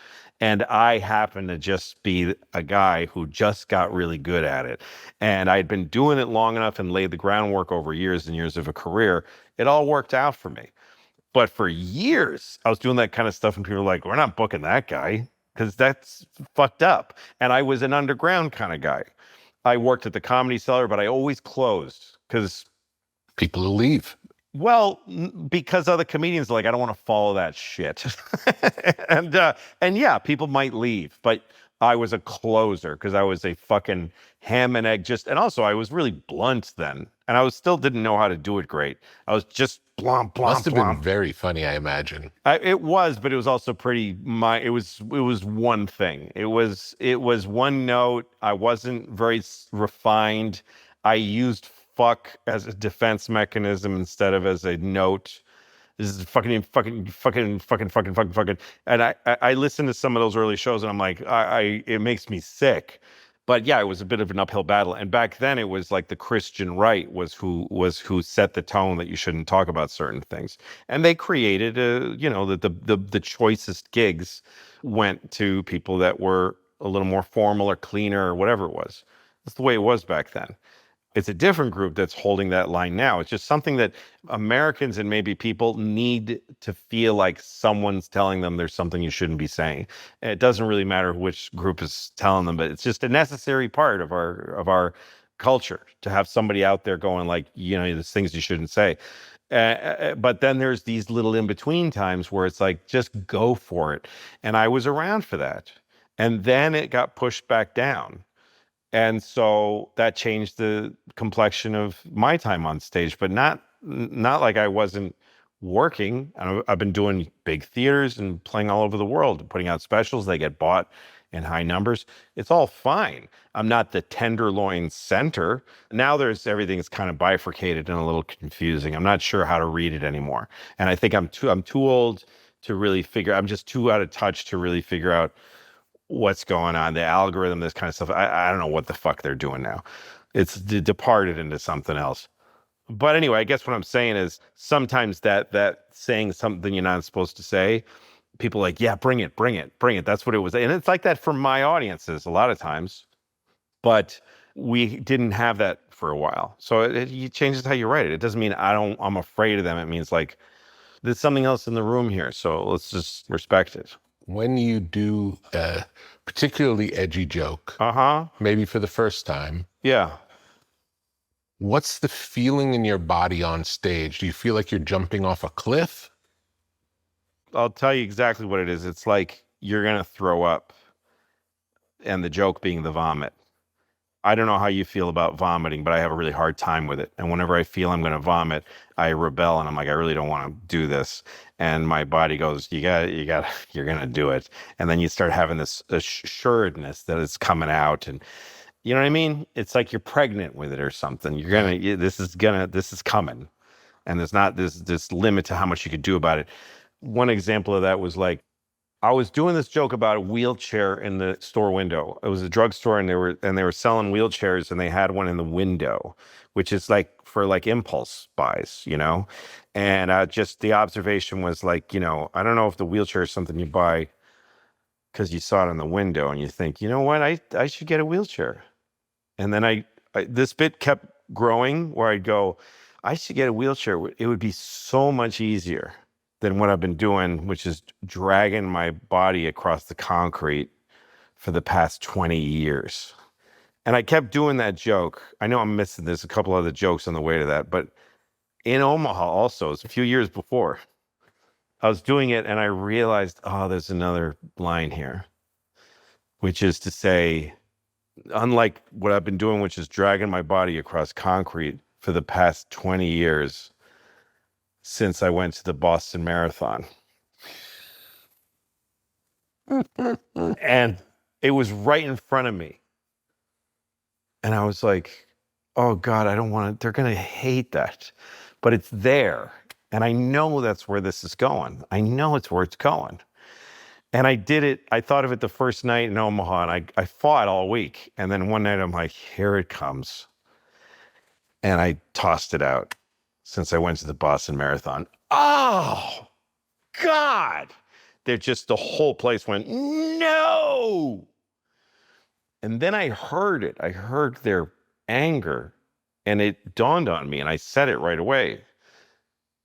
And I happened to just be a guy who just got really good at it. And I'd been doing it long enough and laid the groundwork over years and years of a career. It all worked out for me. But for years, I was doing that kind of stuff and people were like, we're not booking that guy because that's fucked up. And I was an underground kind of guy. I worked at the Comedy Cellar, but I always closed because people will leave. Well, because other comedians are like, I don't want to follow that shit. and yeah, people might leave, but I was a closer because I was a fucking ham and egg and also I was really blunt then. And I still didn't know how to do it great. I was just blomp. Must have been very funny, I imagine. It was, but it was also it was one thing. It was one note. I wasn't very refined. I used fuck as a defense mechanism instead of as a note. This is fucking. And I listened to some of those early shows and I'm like, it makes me sick. But yeah, it was a bit of an uphill battle. And back then it was like the Christian right was who set the tone that you shouldn't talk about certain things. And they created the choicest gigs went to people that were a little more formal or cleaner or whatever it was. That's the way it was back then. It's a different group that's holding that line now. It's just something that Americans and maybe people need to feel like someone's telling them there's something you shouldn't be saying. And it doesn't really matter which group is telling them, but it's just a necessary part of our culture to have somebody out there going like, there's things you shouldn't say. But then there's these little in-between times where it's like, just go for it. And I was around for that. And then it got pushed back down. And so that changed the complexion of my time on stage, but not not like I wasn't working. I've been doing big theaters and playing all over the world, putting out specials. They get bought in high numbers. It's all fine. I'm not the tenderloin center. Now everything's kind of bifurcated and a little confusing. I'm not sure how to read it anymore. And I think I'm too old to really I'm just too out of touch to really figure out what's going on. The algorithm, this kind of stuff. I don't know what the fuck they're doing now. It's departed into something else. But anyway, I guess what I'm saying is sometimes that saying something you're not supposed to say, people are like, yeah, bring it. That's what it was. And it's like that for my audiences a lot of times. But we didn't have that for a while. So it changes how you write it. It doesn't mean I'm afraid of them. It means like there's something else in the room here. So let's just respect it. When you do a particularly edgy joke, maybe for the first time. Yeah. What's the feeling in your body on stage? Do you feel like you're jumping off a cliff? I'll tell you exactly what it is. It's like you're going to throw up, and the joke being the vomit. I don't know how you feel about vomiting, but I have a really hard time with it. And whenever I feel I'm going to vomit, I rebel, and I'm like, I really don't want to do this. And my body goes, you're going to do it. And then you start having this assuredness that it's coming out. And you know what I mean? It's like you're pregnant with it or something. This is coming. And there's not this limit to how much you could do about it. One example of that was like, I was doing this joke about a wheelchair in the store window. It was a drugstore, and they were selling wheelchairs, and they had one in the window, which is like for like impulse buys, you know? And just the observation was like, you know, I don't know if the wheelchair is something you buy because you saw it in the window and you think, you know what, I should get a wheelchair. And then this bit kept growing where I'd go, I should get a wheelchair. It would be so much easier than what I've been doing, which is dragging my body across the concrete for the past 20 years. And I kept doing that joke. I know I'm missing there's a couple other jokes on the way to that, but in Omaha also, it's a few years before, I was doing it and I realized, there's another line here, which is to say, unlike what I've been doing, which is dragging my body across concrete for the past 20 years since I went to the Boston Marathon. And it was right in front of me. And I was like, oh God, I don't want to, they're going to hate that. But it's there. And I know that's where this is going. I know it's where it's going. And I did it. I thought of it the first night in Omaha, and I fought all week. And then one night I'm like, here it comes. And I tossed it out since I went to the Boston Marathon. Oh, God. The whole place went, no. And then I heard it. I heard their anger, and it dawned on me, and I said it right away.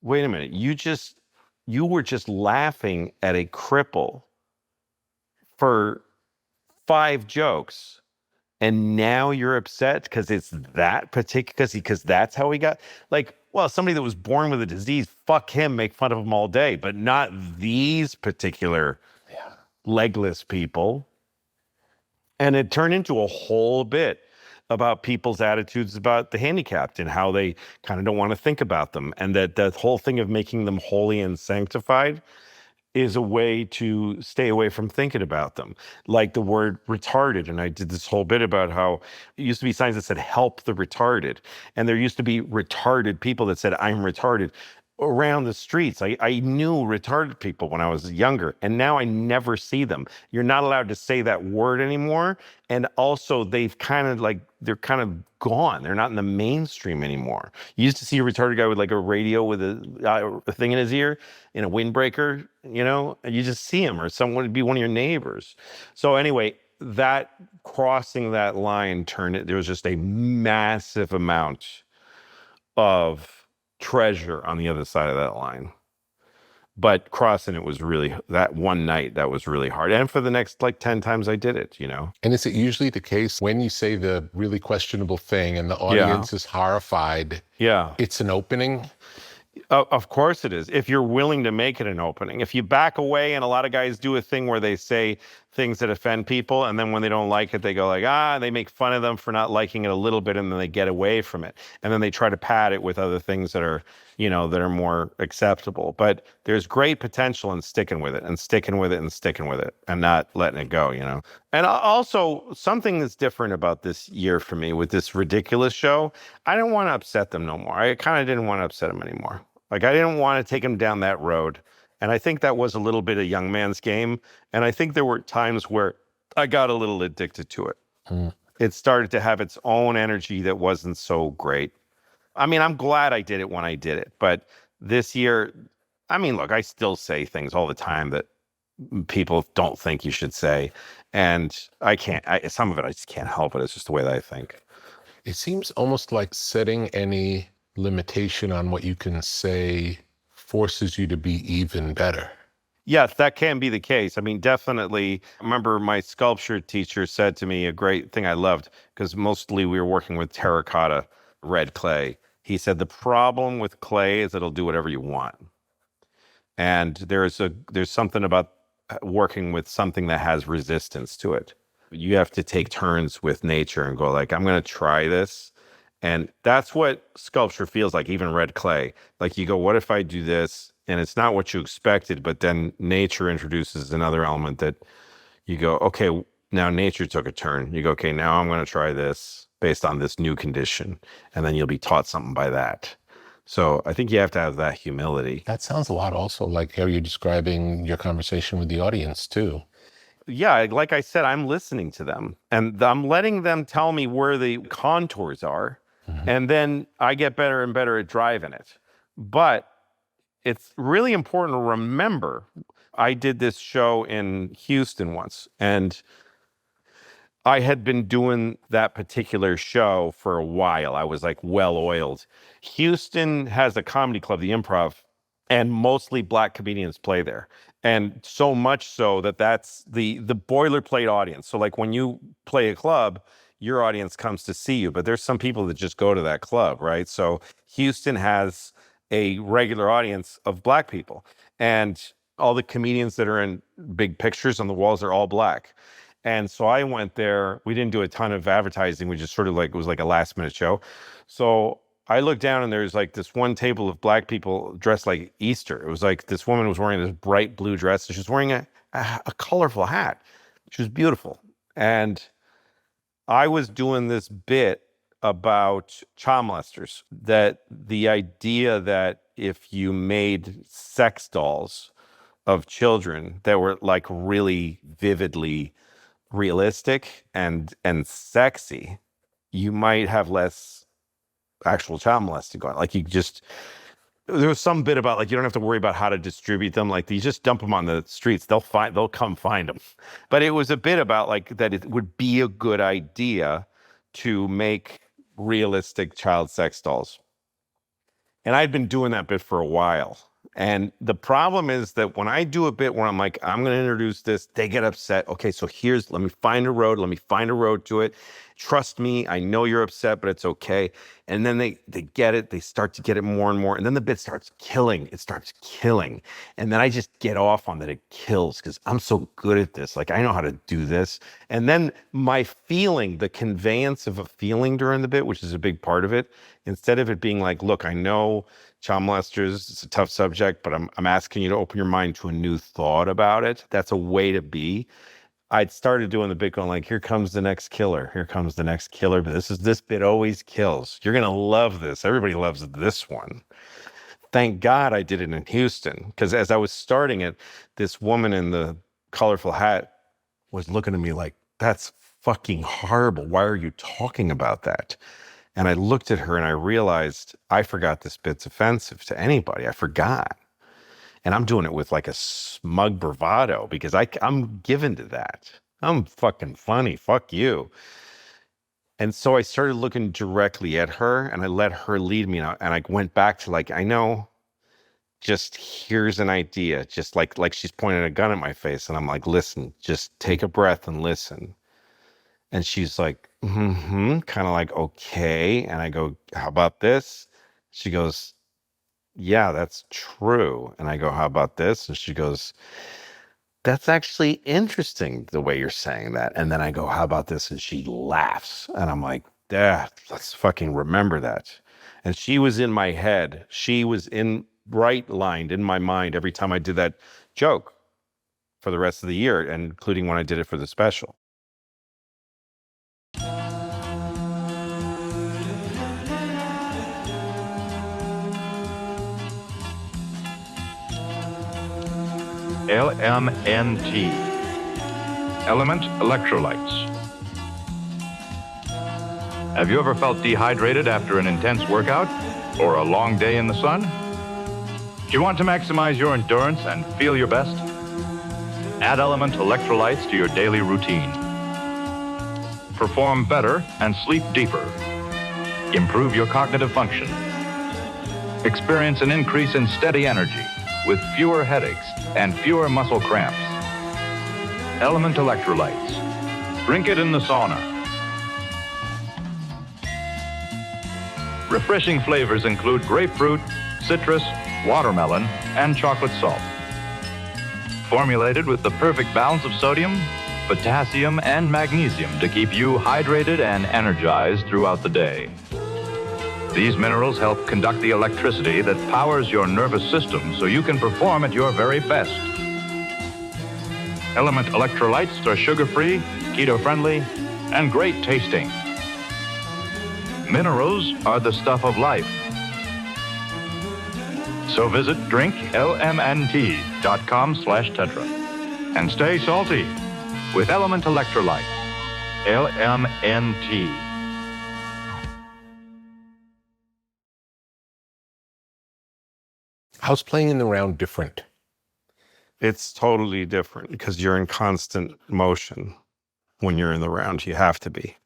Wait a minute. You were just laughing at a cripple for 5 jokes, and now you're upset because it's that particular, because that's how he got, like, well, somebody that was born with a disease, fuck him, make fun of him all day, but not these particular legless people. And it turned into a whole bit about people's attitudes about the handicapped and how they kind of don't want to think about them. And that whole thing of making them holy and sanctified is a way to stay away from thinking about them. Like the word retarded. And I did this whole bit about how it used to be signs that said, help the retarded. And there used to be retarded people that said, I'm retarded around the streets. I knew retarded people when I was younger, and now I never see them. You're not allowed to say that word anymore. And also they're kind of gone. They're not in the mainstream anymore. You used to see a retarded guy with like a radio with a thing in his ear in a windbreaker, you know, and you just see him, or someone would be one of your neighbors. So anyway, that crossing that line there was just a massive amount of treasure on the other side of that line. But crossing it was really, that one night, that was really hard. And for the next like 10 times I did it, you know. And is it usually the case when you say the really questionable thing and the audience is horrified, it's an opening? Of course it is, if you're willing to make it an opening. If you back away, and a lot of guys do a thing where they say things that offend people. And then when they don't like it, they go like, they make fun of them for not liking it a little bit. And then they get away from it. And then they try to pad it with other things that are, that are more acceptable. But there's great potential in sticking with it and sticking with it and sticking with it and not letting it go, And also something that's different about this year for me with this ridiculous show, I didn't want to upset them no more. I kind of didn't want to upset them anymore. Like I didn't want to take them down that road. And I think that was a little bit a young man's game. And I think there were times where I got a little addicted to it. It started to have its own energy that wasn't so great. I mean, I'm glad I did it when I did it. But this year, I mean, look, I still say things all the time that people don't think you should say. And some of it, I just can't help it. It's just the way that I think. It seems almost like setting any limitation on what you can say forces you to be even better. Yes, that can be the case. I mean, definitely. I remember my sculpture teacher said to me a great thing I loved, because mostly we were working with terracotta, red clay. He said, the problem with clay is it'll do whatever you want. And there's something about working with something that has resistance to it. You have to take turns with nature and go like, I'm going to try this. And that's what sculpture feels like, even red clay. Like you go, what if I do this? And it's not what you expected, but then nature introduces another element that you go, okay, now nature took a turn. You go, okay, now I'm going to try this based on this new condition. And then you'll be taught something by that. So I think you have to have that humility. That sounds a lot also like how you're describing your conversation with the audience too. Yeah, like I said, I'm listening to them and I'm letting them tell me where the contours are. And then I get better and better at driving it. But it's really important to remember, I did this show in Houston once, and I had been doing that particular show for a while. I was like well-oiled. Houston has a comedy club, the Improv, and mostly Black comedians play there. And so much so that that's the boilerplate audience. So like when you play a club, your audience comes to see you, but there's some people that just go to that club, right? So Houston has a regular audience of Black people, and all the comedians that are in big pictures on the walls are all Black. And so I went there. We didn't do a ton of advertising. We just sort of like, it was like a last minute show. So I looked down and there's like this one table of Black people dressed like Easter. It was like this woman was wearing this bright blue dress, and she was wearing a colorful hat. She was beautiful. And I was doing this bit about child molesters, that the idea that if you made sex dolls of children that were like really vividly realistic and sexy, you might have less actual child molesting going. Like there was some bit about like you don't have to worry about how to distribute them. Like you just dump them on the streets, they'll come find them. But it was a bit about like that it would be a good idea to make realistic child sex dolls. And I'd been doing that bit for a while. And the problem is that when I do a bit where I'm like, I'm going to introduce this, they get upset. Okay, so let me find a road to it. Trust me, I know you're upset, but it's okay. And then they get it, they start to get it more and more. And then the bit starts killing. And then I just get off on that it kills because I'm so good at this. Like, I know how to do this. And then my feeling, the conveyance of a feeling during the bit, which is a big part of it, instead of it being like, look, I know child molesters, it's a tough subject, but I'm asking you to open your mind to a new thought about it. That's a way to be. I'd started doing the bit going like, here comes the next killer. But this bit always kills. You're going to love this. Everybody loves this one. Thank God I did it in Houston, because as I was starting it, this woman in the colorful hat was looking at me like, that's fucking horrible. Why are you talking about that? And I looked at her and I realized I forgot this bit's offensive to anybody. I forgot. And I'm doing it with like a smug bravado because I'm given to that. I'm fucking funny. Fuck you. And so I started looking directly at her and I let her lead me. And I went back to like, I know, just here's an idea. Just like she's pointing a gun at my face. And I'm like, listen, just take a breath and listen. And she's like, kind of like, okay. And I go, how about this? She goes, yeah, that's true. And I go, how about this? And she goes, that's actually interesting the way you're saying that. And then I go, how about this? And she laughs. And I'm like, let's fucking remember that. And she was in my head. She was lined in my mind every time I did that joke for the rest of the year, and including when I did it for the special. LMNT, Element Electrolytes. Have you ever felt dehydrated after an intense workout or a long day in the sun? Do you want to maximize your endurance and feel your best? Add Element Electrolytes to your daily routine. Perform better and sleep deeper. Improve your cognitive function. Experience an increase in steady energy with fewer headaches and fewer muscle cramps. Element Electrolytes. Drink it in the sauna. Refreshing flavors include grapefruit, citrus, watermelon, and chocolate salt. Formulated with the perfect balance of sodium, potassium, and magnesium to keep you hydrated and energized throughout the day. These minerals help conduct the electricity that powers your nervous system so you can perform at your very best. Element Electrolytes are sugar-free, keto-friendly, and great tasting. Minerals are the stuff of life. So visit drinklmnt.com/tetra and stay salty with Element Electrolytes. LMNT. How's playing in the round different? It's totally different because you're in constant motion when you're in the round. You have to be,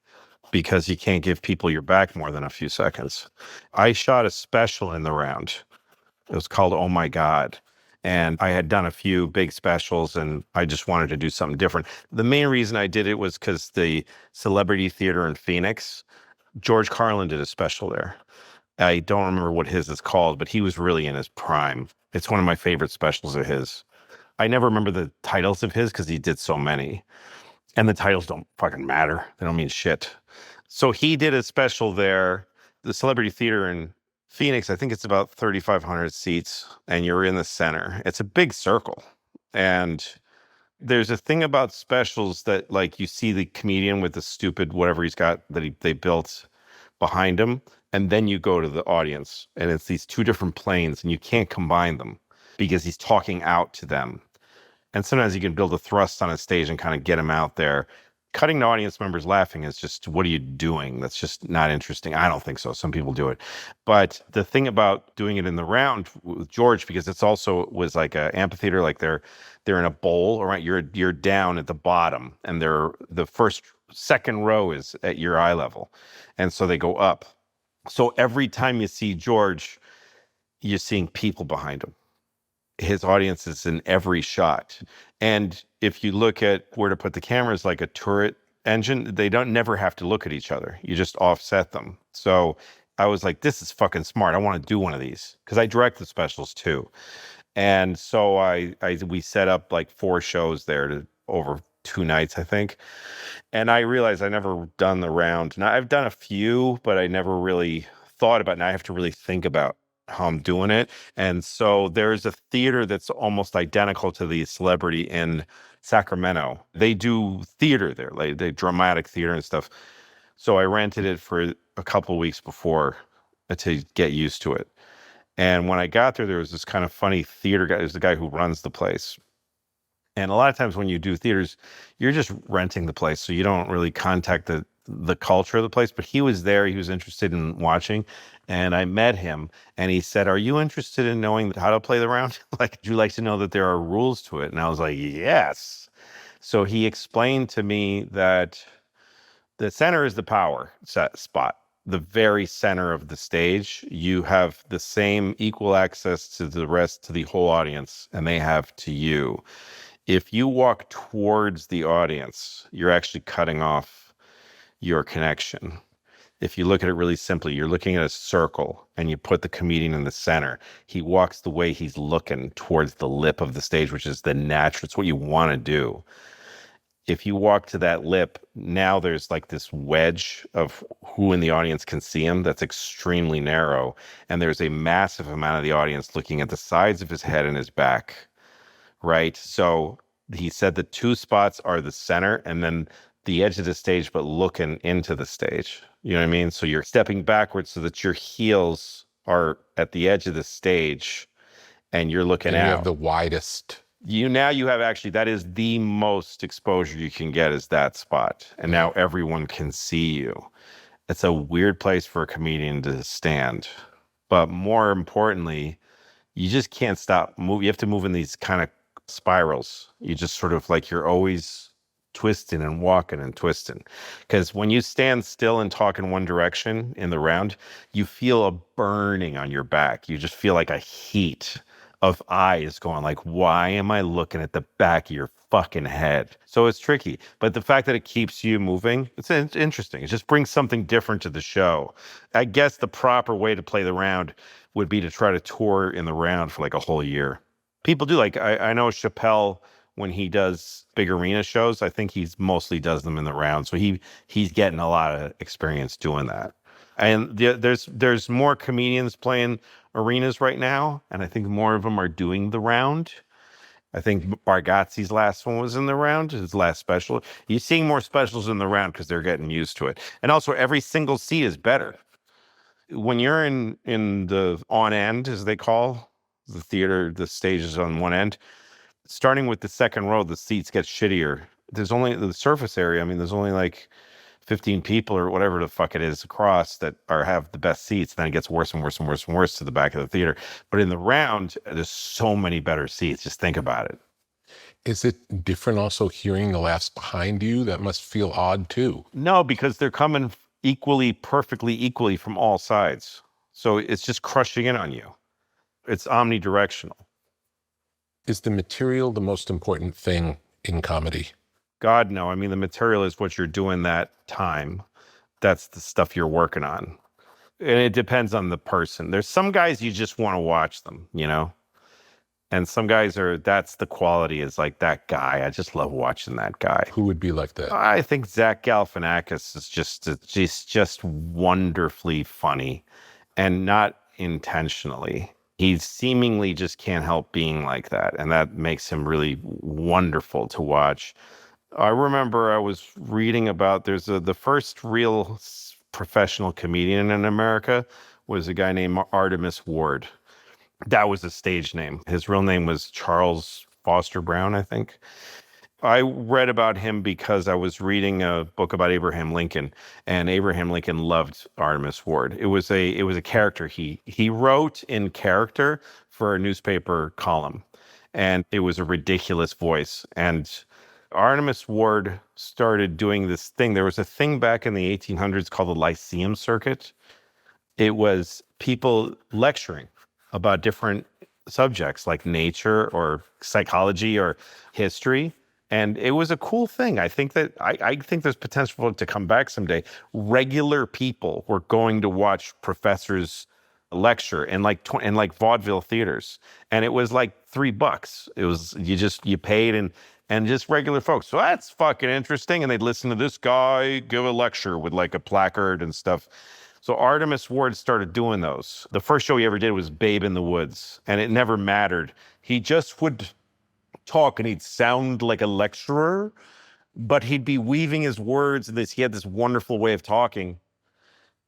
because you can't give people your back more than a few seconds. I shot a special in the round. It was called Oh My God. And I had done a few big specials and I just wanted to do something different. The main reason I did it was because the Celebrity Theater in Phoenix, George Carlin did a special there. I don't remember what his is called, but he was really in his prime. It's one of my favorite specials of his. I never remember the titles of his because he did so many. And the titles don't fucking matter. They don't mean shit. So he did a special there. The Celebrity Theater in Phoenix, I think it's about 3,500 seats, and you're in the center. It's a big circle. And there's a thing about specials that, like, you see the comedian with the stupid whatever he's got that they built behind him, and then you go to the audience, and it's these two different planes, and you can't combine them because he's talking out to them. And sometimes you can build a thrust on a stage and kind of get him out there. Cutting the audience members laughing is just, what are you doing? That's just not interesting. I don't think so. Some people do it. But the thing about doing it in the round with George, because it's also was like an amphitheater, like they're in a bowl, right? You're down at the bottom, and the second row is at your eye level. And so they go up. So every time you see George, you're seeing people behind him. His audience is in every shot. And if you look at where to put the cameras, like a turret engine, they never have to look at each other. You just offset them. So I was like, this is fucking smart. I want to do one of these because I direct the specials too. And so we set up like 4 shows there over 2 nights, I think. And I realized I never done the round. Now I've done a few, but I never really thought about it. Now I have to really think about how I'm doing it. And so there's a theater that's almost identical to the Celebrity in Sacramento. They do theater there, like they dramatic theater and stuff. So I rented it for a couple of weeks before to get used to it. And when I got there was this kind of funny theater guy. There's the guy who runs the place. And a lot of times when you do theaters, you're just renting the place. So you don't really contact the culture of the place. But he was there. He was interested in watching. And I met him and he said, are you interested in knowing how to play the round? Like, would you like to know that there are rules to it? And I was like, yes. So he explained to me that the center is the power spot. The very center of the stage, you have the same equal access to the whole audience, and they have to you. If you walk towards the audience, you're actually cutting off your connection. If you look at it really simply, you're looking at a circle and you put the comedian in the center. He walks the way he's looking towards the lip of the stage, which is the natural. It's what you want to do. If you walk to that lip, now there's like this wedge of who in the audience can see him that's extremely narrow. And there's a massive amount of the audience looking at the sides of his head and his back, right? So he said the two spots are the center and then the edge of the stage, but looking into the stage. You know what I mean? So you're stepping backwards so that your heels are at the edge of the stage and you're looking out. You have the widest. You have actually, that is the most exposure you can get is that spot. And now everyone can see you. It's a weird place for a comedian to stand. But more importantly, you just can't stop moving. You have to move in these kind of spirals. You just sort of like, you're always twisting and walking and twisting. Because when you stand still and talk in one direction in the round, you feel a burning on your back. You just feel like a heat of eyes going like, why am I looking at the back of your fucking head? So it's tricky. But the fact that it keeps you moving, it's interesting. It just brings something different to the show. I guess the proper way to play the round would be to try to tour in the round for like a whole year. People do, like, I know Chappelle, when he does big arena shows, I think he's mostly does them in the round. So he's getting a lot of experience doing that. And there's more comedians playing arenas right now, and I think more of them are doing the round. I think Bargatze's last one was in the round, his last special. You're seeing more specials in the round because they're getting used to it. And also every single seat is better. When you're in the on end, as they call the theater, the stage is on one end, starting with the second row, the seats get shittier. There's only the surface area. I mean, there's only like 15 people or whatever the fuck it is across that have the best seats. Then it gets worse and worse and worse and worse to the back of the theater. But in the round, there's so many better seats. Just think about it. Is it different also hearing the laughs behind you? That must feel odd too. No, because they're coming perfectly equally from all sides. So it's just crushing in on you. It's omnidirectional. Is the material the most important thing in comedy? God, no. I mean, the material is what you're doing that time. That's the stuff you're working on. And it depends on the person. There's some guys you just want to watch them, you know? And some guys that's the quality, is like that guy. I just love watching that guy. Who would be like that? I think Zach Galifianakis is just wonderfully funny and not intentionally. He seemingly just can't help being like that. And that makes him really wonderful to watch. I remember I was reading about the first real professional comedian in America was a guy named Artemis Ward. That was a stage name. His real name was Charles Foster Brown, I think. I read about him because I was reading a book about Abraham Lincoln, and Abraham Lincoln loved Artemis Ward. It was a character he wrote in character for a newspaper column, and it was a ridiculous voice. And Artemis Ward started doing this thing. There was a thing back in the 1800s called the Lyceum Circuit. It was people lecturing about different subjects like nature or psychology or history. And it was a cool thing. I think there's potential for it to come back someday. Regular people were going to watch professors lecture in like vaudeville theaters, and it was like $3. It was you paid and just regular folks. So that's fucking interesting. And they'd listen to this guy give a lecture with like a placard and stuff. So Artemis Ward started doing those. The first show he ever did was Babe in the Woods, and it never mattered. He just would talk and he'd sound like a lecturer, but he'd be weaving his words and he had this wonderful way of talking.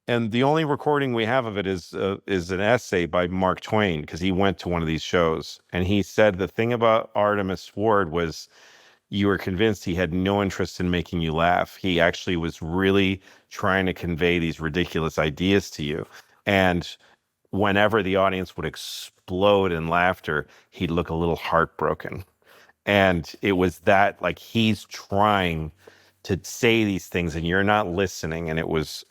And the only recording we have of it is an essay by Mark Twain, because he went to one of these shows. And he said the thing about Artemis Ward was you were convinced he had no interest in making you laugh. He actually was really trying to convey these ridiculous ideas to you. And whenever the audience would explode in laughter, he'd look a little heartbroken. And it was that, like, he's trying to say these things and you're not listening. And it was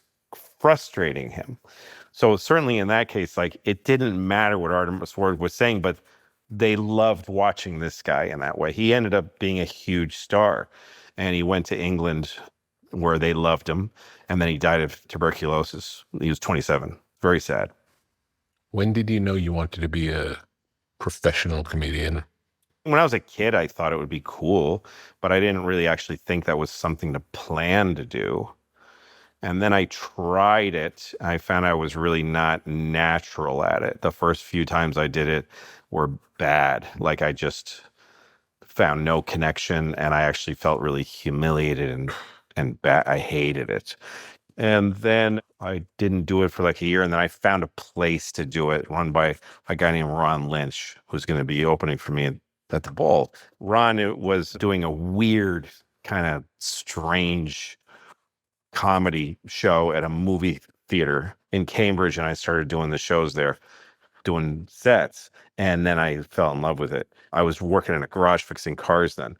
frustrating him. So certainly in that case, like, it didn't matter what Artemis Ward was saying, but they loved watching this guy in that way. He ended up being a huge star, and he went to England where they loved him. And then he died of tuberculosis. He was 27. Very sad. When did you know you wanted to be a professional comedian? When I was a kid, I thought it would be cool, but I didn't really actually think that was something to plan to do. And then I tried it. I found I was really not natural at it. The first few times I did it were bad. Like I just found no connection, and I actually felt really humiliated and bad. I hated it. And then I didn't do it for like a year. And then I found a place to do it run by a guy named Ron Lynch, who's going to be opening for me at the Ball. Ron was doing a weird, kind of strange comedy show at a movie theater in Cambridge. And I started doing the shows there, doing sets. And then I fell in love with it. I was working in a garage fixing cars then.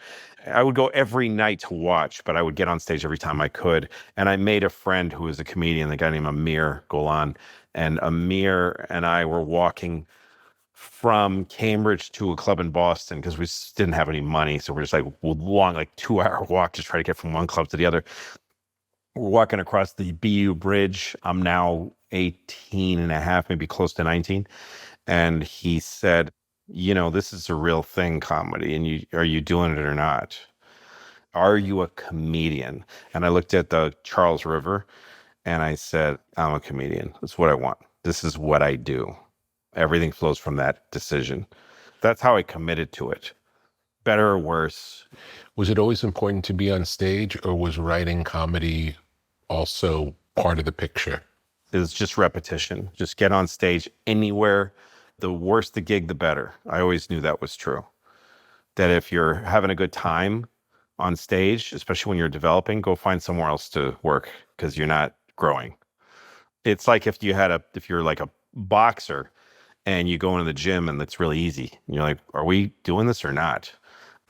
I would go every night to watch, but I would get on stage every time I could. And I made a friend who was a comedian, a guy named Amir Golan. And Amir and I were walking from Cambridge to a club in Boston because we didn't have any money. So we're just like long, like 2-hour walk to try to get from one club to the other. We're walking across the BU Bridge. I'm now 18 and a half, maybe close to 19. And he said, you know, this is a real thing, comedy. And are you doing it or not? Are you a comedian? And I looked at the Charles River and I said, I'm a comedian. That's what I want. This is what I do. Everything flows from that decision. That's how I committed to it. Better or worse. Was it always important to be on stage, or was writing comedy also part of the picture? It was just repetition. Just get on stage anywhere. The worse the gig, the better. I always knew that was true. That if you're having a good time on stage, especially when you're developing, go find somewhere else to work because you're not growing. It's like if you're like a boxer and you go into the gym and it's really easy. And you're like, are we doing this or not?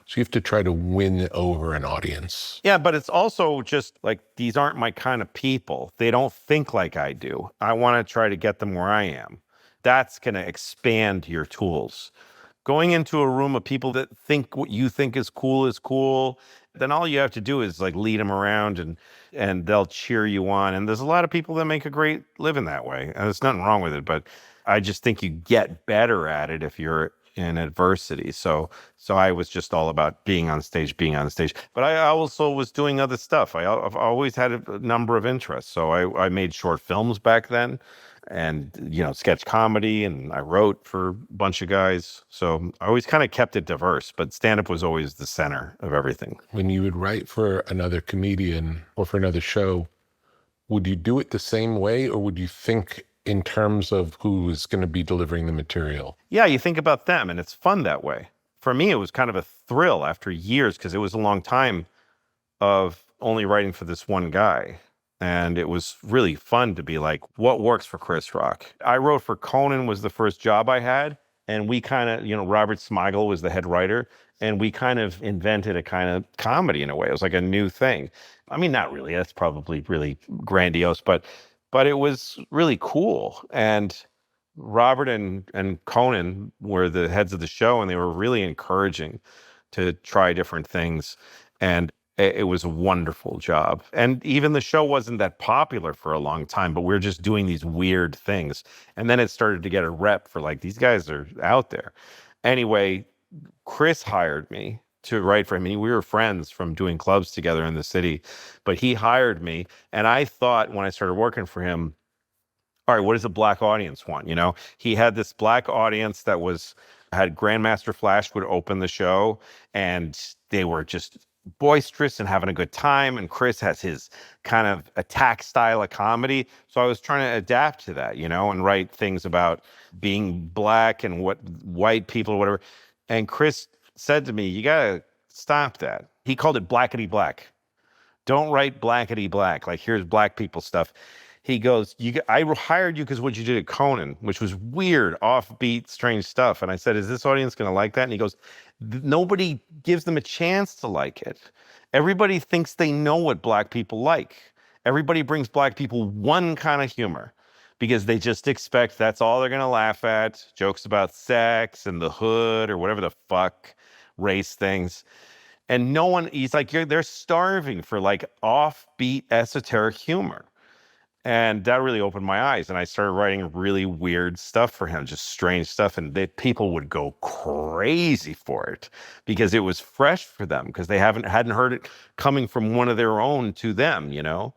So you have to try to win over an audience. Yeah, but it's also just like, these aren't my kind of people. They don't think like I do. I want to try to get them where I am. That's going to expand your tools. Going into a room of people that think what you think is cool, then all you have to do is like lead them around and they'll cheer you on. And there's a lot of people that make a great living that way. And there's nothing wrong with it, but I just think you get better at it if you're in adversity. So I was just all about being on stage. But I also was doing other stuff. I've always had a number of interests. So I made short films back then and, sketch comedy, and I wrote for a bunch of guys. So I always kind of kept it diverse, but stand-up was always the center of everything. When you would write for another comedian or for another show, would you do it the same way, or would you think in terms of who is going to be delivering the material? Yeah, you think about them, and it's fun that way. For me, it was kind of a thrill after years because it was a long time of only writing for this one guy. And it was really fun to be like, what works for Chris Rock? I wrote for Conan, was the first job I had. And we kind of, Robert Smigel was the head writer. And we kind of invented a kind of comedy in a way. It was like a new thing. I mean, not really. That's probably really grandiose, but it was really cool. And Robert and Conan were the heads of the show, and they were really encouraging to try different things. And it was a wonderful job. And even the show wasn't that popular for a long time, but we were just doing these weird things. And then it started to get a rep for like, these guys are out there. Anyway, Chris hired me to write for him. And we were friends from doing clubs together in the city, but he hired me. And I thought when I started working for him, all right, what does the black audience want? He had this black audience that had Grandmaster Flash would open the show, and they were just boisterous and having a good time. And Chris has his kind of attack style of comedy. So I was trying to adapt to that, and write things about being black and what white people or whatever. And Chris said to me, you got to stop that. He called it blackety black. Don't write blackety black. Like, here's black people stuff. He goes, I hired you because what you did at Conan, which was weird, offbeat, strange stuff. And I said, is this audience going to like that? And he goes, nobody gives them a chance to like it. Everybody thinks they know what black people like. Everybody brings black people one kind of humor because they just expect that's all they're going to laugh at. Jokes about sex and the hood or whatever the fuck, race things. And no one, he's like, they're starving for like offbeat esoteric humor. And that really opened my eyes. And I started writing really weird stuff for him, just strange stuff. And people would go crazy for it because it was fresh for them, because they hadn't heard it coming from one of their own to them, you know?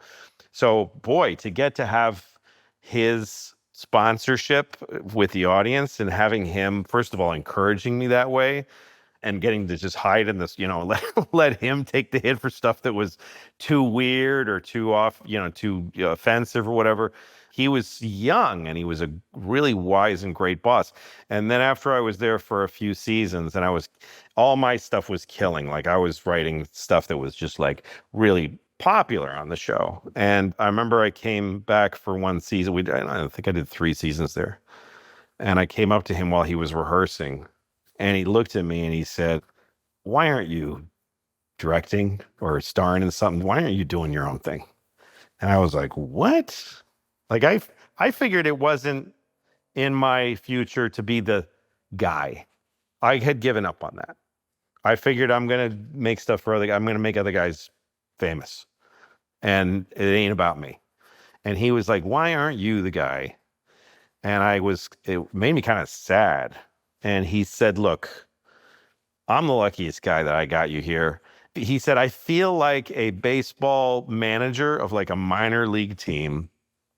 So boy, to get to have his sponsorship with the audience and having him, first of all, encouraging me that way, and getting to just hide in this, you know, let him take the hit for stuff that was too weird or too off, you know, too offensive or whatever. He was young and he was a really wise and great boss. And then after I was there for a few seasons and all my stuff was killing. Like I was writing stuff that was just like really popular on the show. And I remember I came back for one season. I think I did 3 seasons there. And I came up to him while he was rehearsing. And he looked at me and he said, "Why aren't you directing or starring in something? Why aren't you doing your own thing?" And I was like, what? Like I figured it wasn't in my future to be the guy. I had given up on that. I figured I'm going to make stuff for I'm going to make other guys famous. And it ain't about me. And he was like, "Why aren't you the guy?" And it made me kind of sad. And he said, "Look, I'm the luckiest guy that I got you here." He said, "I feel like a baseball manager of like a minor league team.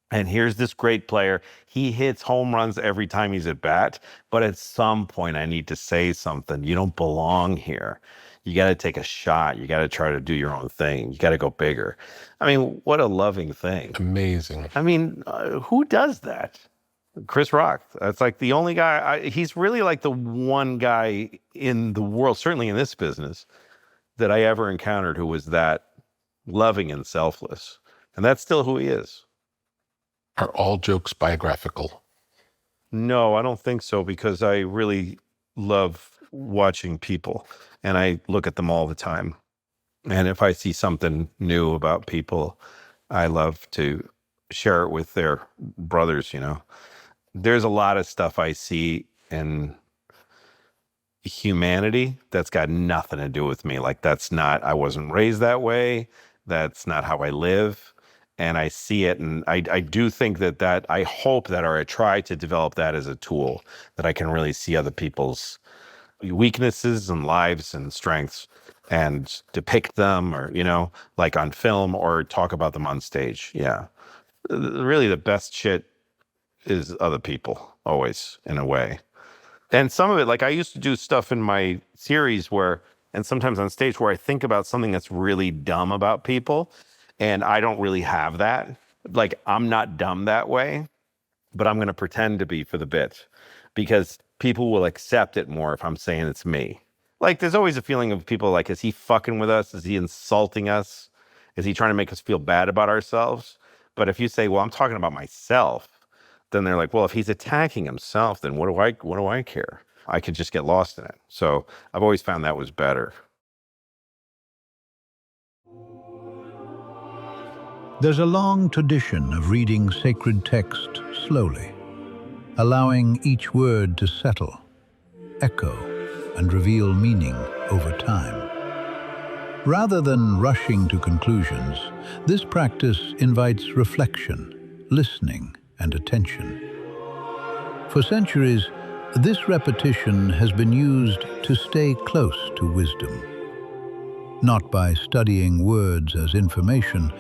And here's this great player. He hits home runs every time he's at bat. But at some point, I need to say something. You don't belong here. You got to take a shot. You got to try to do your own thing. You got to go bigger." I mean, what a loving thing. Amazing. I mean, who does that? Chris Rock. That's like the only guy. He's really like the one guy in the world, certainly in this business, that I ever encountered who was that loving and selfless. And that's still who he is. Are all jokes biographical? No, I don't think so, because I really love watching people and I look at them all the time. And if I see something new about people, I love to share it with their brothers, you know. There's a lot of stuff I see in humanity that's got nothing to do with me. Like I wasn't raised that way. That's not how I live. And I see it. And I do think that I hope that, or I try to develop that as a tool that I can really see other people's weaknesses and lives and strengths and depict them, or, you know, like on film, or talk about them on stage. Yeah. Really the best shit is other people, always, in a way. And some of it, like I used to do stuff in my series and sometimes on stage, where I think about something that's really dumb about people, and I don't really have that. Like, I'm not dumb that way, but I'm going to pretend to be for the bit, because people will accept it more if I'm saying it's me. Like, there's always a feeling of people like, is he fucking with us? Is he insulting us? Is he trying to make us feel bad about ourselves? But if you say, well, I'm talking about myself, then they're like, well, if he's attacking himself, then what do I care? I could just get lost in it. So I've always found that was better. There's a long tradition of reading sacred text slowly, allowing each word to settle, echo, and reveal meaning over time. Rather than rushing to conclusions, this practice invites reflection, listening, and attention. For centuries, this repetition has been used to stay close to wisdom, not by studying words as information,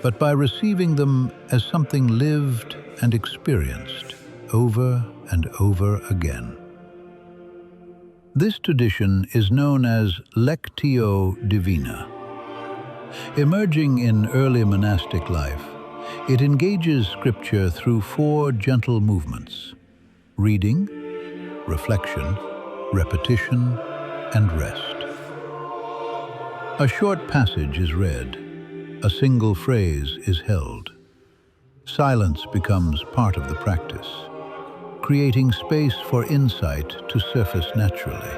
but by receiving them as something lived and experienced over and over again. This tradition is known as Lectio Divina. Emerging in early monastic life, it engages scripture through 4 gentle movements: reading, reflection, repetition, and rest. A short passage is read. A single phrase is held. Silence becomes part of the practice, creating space for insight to surface naturally.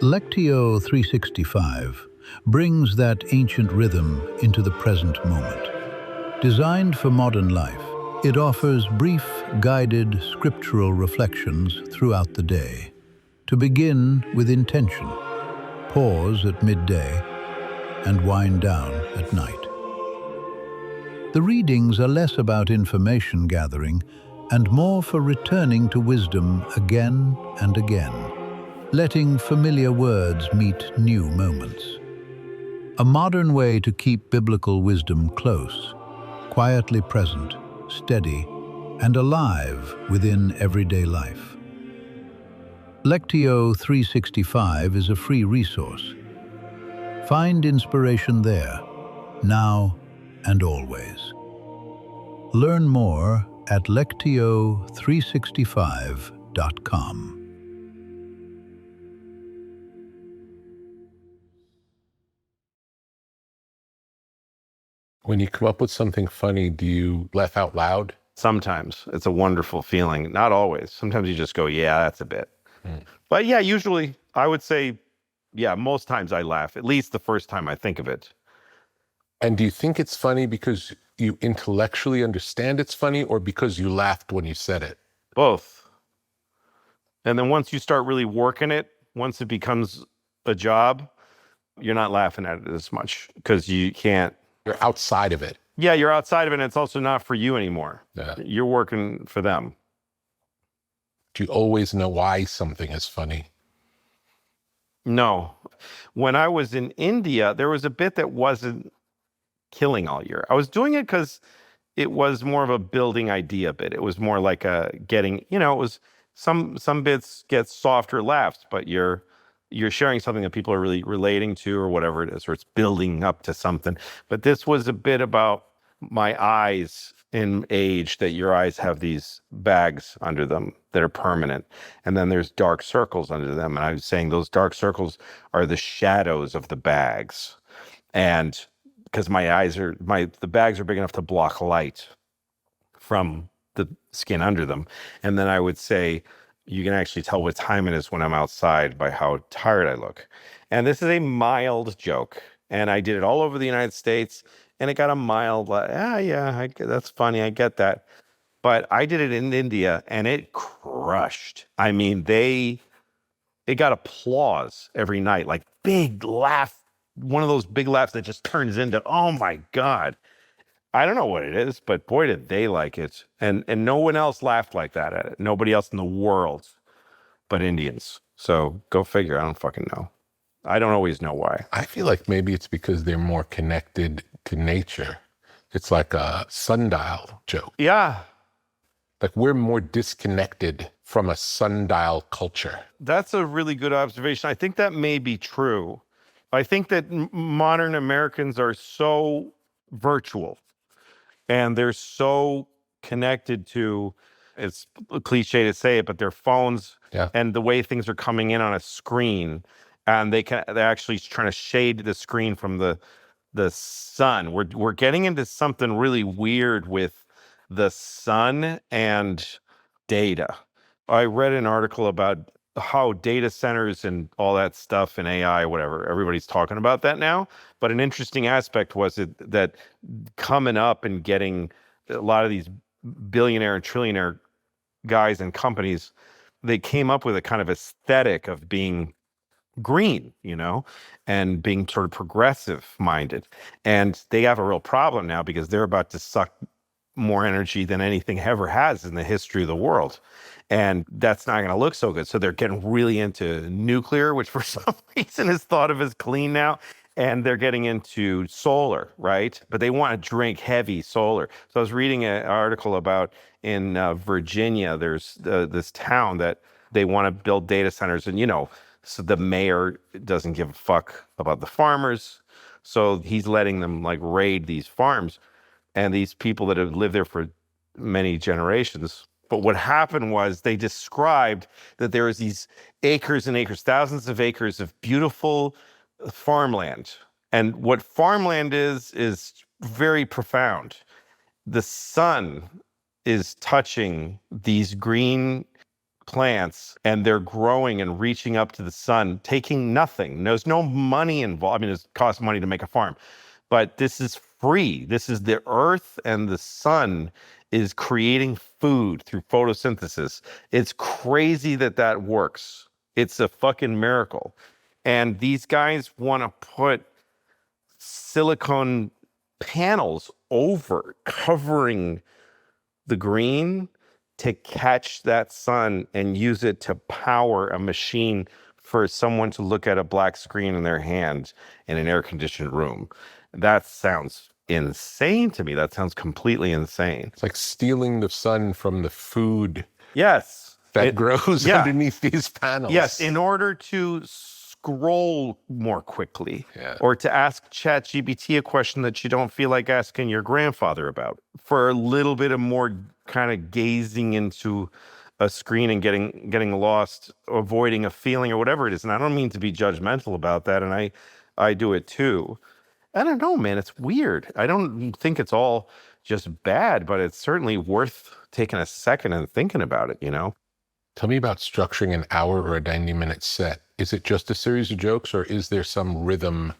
Lectio 365 brings that ancient rhythm into the present moment. Designed for modern life, it offers brief, guided scriptural reflections throughout the day. To begin with intention, pause at midday and wind down at night. The readings are less about information gathering and more for returning to wisdom again and again, letting familiar words meet new moments. A modern way to keep biblical wisdom close, quietly present, steady, and alive within everyday life. Lectio 365 is a free resource. Find inspiration there, now and always. Learn more at lectio365.com. When you come up with something funny, do you laugh out loud? Sometimes it's a wonderful feeling. Not always. Sometimes you just go, yeah, that's a bit. But yeah, usually I would say, yeah, most times I laugh, at least the first time I think of it. And do you think it's funny because you intellectually understand it's funny, or because you laughed when you said it? Both. And then once you start really working it, once it becomes a job, you're not laughing at it as much because you can't. You're outside of it. Yeah, you're outside of it, and it's also not for you anymore. Yeah. You're working for them. Do you always know why something is funny? No. When I was in India, there was a bit that wasn't killing all year. I was doing it because it was more of a building idea bit. It was more like a getting, it was some bits get softer laughs, but you're sharing something that people are really relating to or whatever it is, or it's building up to something. But this was a bit about my eyes in age, that your eyes have these bags under them that are permanent. And then there's dark circles under them. And I was saying those dark circles are the shadows of the bags. And because the bags are big enough to block light from the skin under them. And then I would say, you can actually tell what time it is when I'm outside by how tired I look. And this is a mild joke. And I did it all over the United States. And it got a mild, that's funny, I get that. But I did it in India, and it crushed. I mean, it got applause every night, like big laugh, one of those big laughs that just turns into, oh my God. I don't know what it is, but boy, did they like it. And no one else laughed like that at it. Nobody else in the world but Indians. So go figure, I don't fucking know. I don't always know why. I feel like maybe it's because they're more connected to nature. It's like a sundial joke. Yeah. Like we're more disconnected from a sundial culture. That's a really good observation. I think that may be true. I think that modern Americans are so virtual and they're so connected to, it's a cliche to say it, but their phones and the way things are coming in on a screen. And they're actually trying to shade the screen from the sun. We're getting into something really weird with the sun and data. I read an article about how data centers and all that stuff and AI, whatever, everybody's talking about that now. But an interesting aspect was that coming up and getting a lot of these billionaire and trillionaire guys and companies, they came up with a kind of aesthetic of being green, and being sort of progressive minded. And they have a real problem now because they're about to suck more energy than anything ever has in the history of the world. And that's not going to look so good. So they're getting really into nuclear, which for some reason is thought of as clean now. And they're getting into solar, right? But they want to drink heavy solar. So I was reading an article about in Virginia, there's this town that they want to build data centers. And, so the mayor doesn't give a fuck about the farmers. So he's letting them raid these farms and these people that have lived there for many generations. But what happened was they described that there was these acres and acres, thousands of acres of beautiful farmland. And what farmland is very profound. The sun is touching these green plants and they're growing and reaching up to the sun, taking nothing. There's no money involved. I mean, it costs money to make a farm, but this is free. This is the earth and the sun is creating food through photosynthesis. It's crazy that works. It's a fucking miracle. And these guys want to put silicone panels over covering the green to catch that sun and use it to power a machine for someone to look at a black screen in their hand in an air-conditioned room. That sounds insane to me. That sounds completely insane. It's like stealing the sun from the food Yes. that grows underneath these panels. Yes, in order to scroll more quickly, or to ask ChatGPT a question that you don't feel like asking your grandfather about, for a little bit of more kind of gazing into a screen and getting lost, avoiding a feeling or whatever it is. And I don't mean to be judgmental about that, and I do it too. I don't know, man. It's weird. I don't think it's all just bad, but it's certainly worth taking a second and thinking about it, you know? Tell me about structuring an hour or a 90-minute set. Is it just a series of jokes, or is there some rhythm?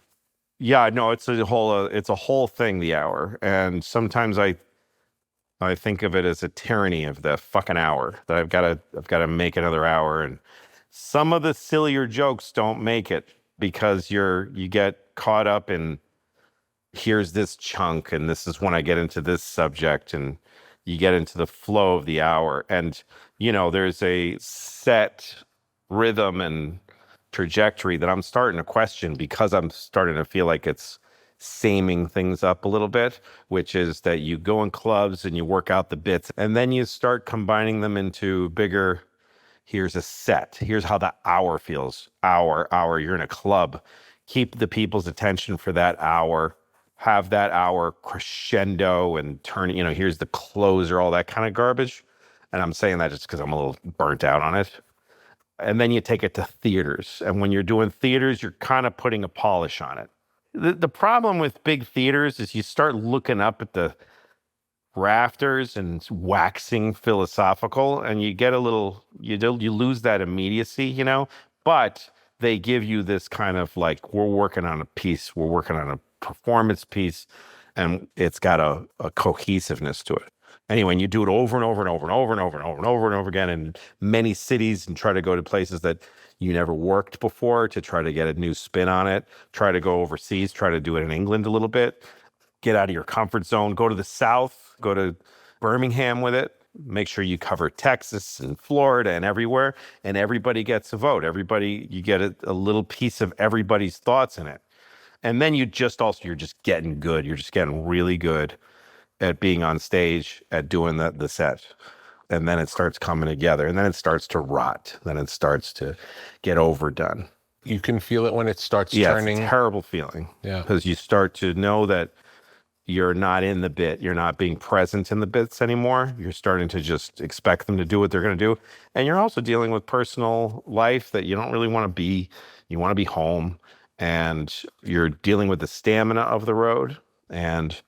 Yeah, no, it's a whole thing, the hour. And sometimes I think of it as a tyranny of the fucking hour, that I've got to make another hour. And some of the sillier jokes don't make it because you get caught up in, here's this chunk, and this is when I get into this subject, and you get into the flow of the hour. And, you know, there's a set rhythm and trajectory that I'm starting to question, because I'm starting to feel like it's saming things up a little bit, which is that you go in clubs and you work out the bits, and then you start combining them into bigger, here's a set, here's how the hour feels. Hour, you're in a club. Keep the people's attention for that hour. Have that hour crescendo and turn, you know, here's the closer, all that kind of garbage. And I'm saying that just because I'm a little burnt out on it. And then you take it to theaters. And when you're doing theaters, you're kind of putting a polish on it. The problem with big theaters is you start looking up at the rafters and waxing philosophical, and you get a little, you lose that immediacy, you know? But they give you this kind of like, we're working on a piece, we're working on a performance piece, and it's got a cohesiveness to it. Anyway, and you do it over and over and over and over and over and over and over and over again in many cities, and try to go to places that you never worked before to try to get a new spin on it. Try to go overseas, try to do it in England a little bit. Get out of your comfort zone. Go to the South, go to Birmingham with it. Make sure you cover Texas and Florida and everywhere, and everybody gets a vote. Everybody, you get a little piece of everybody's thoughts in it. And then you're just getting good. You're just getting really good at being on stage, at doing the set. And then it starts coming together, and then it starts to rot. Then it starts to get overdone. You can feel it when it starts turning. It's a terrible feeling. Yeah. Because you start to know that you're not in the bit. You're not being present in the bits anymore. You're starting to just expect them to do what they're going to do. And you're also dealing with personal life that you don't really want to be. You want to be home. And you're dealing with the stamina of the road. And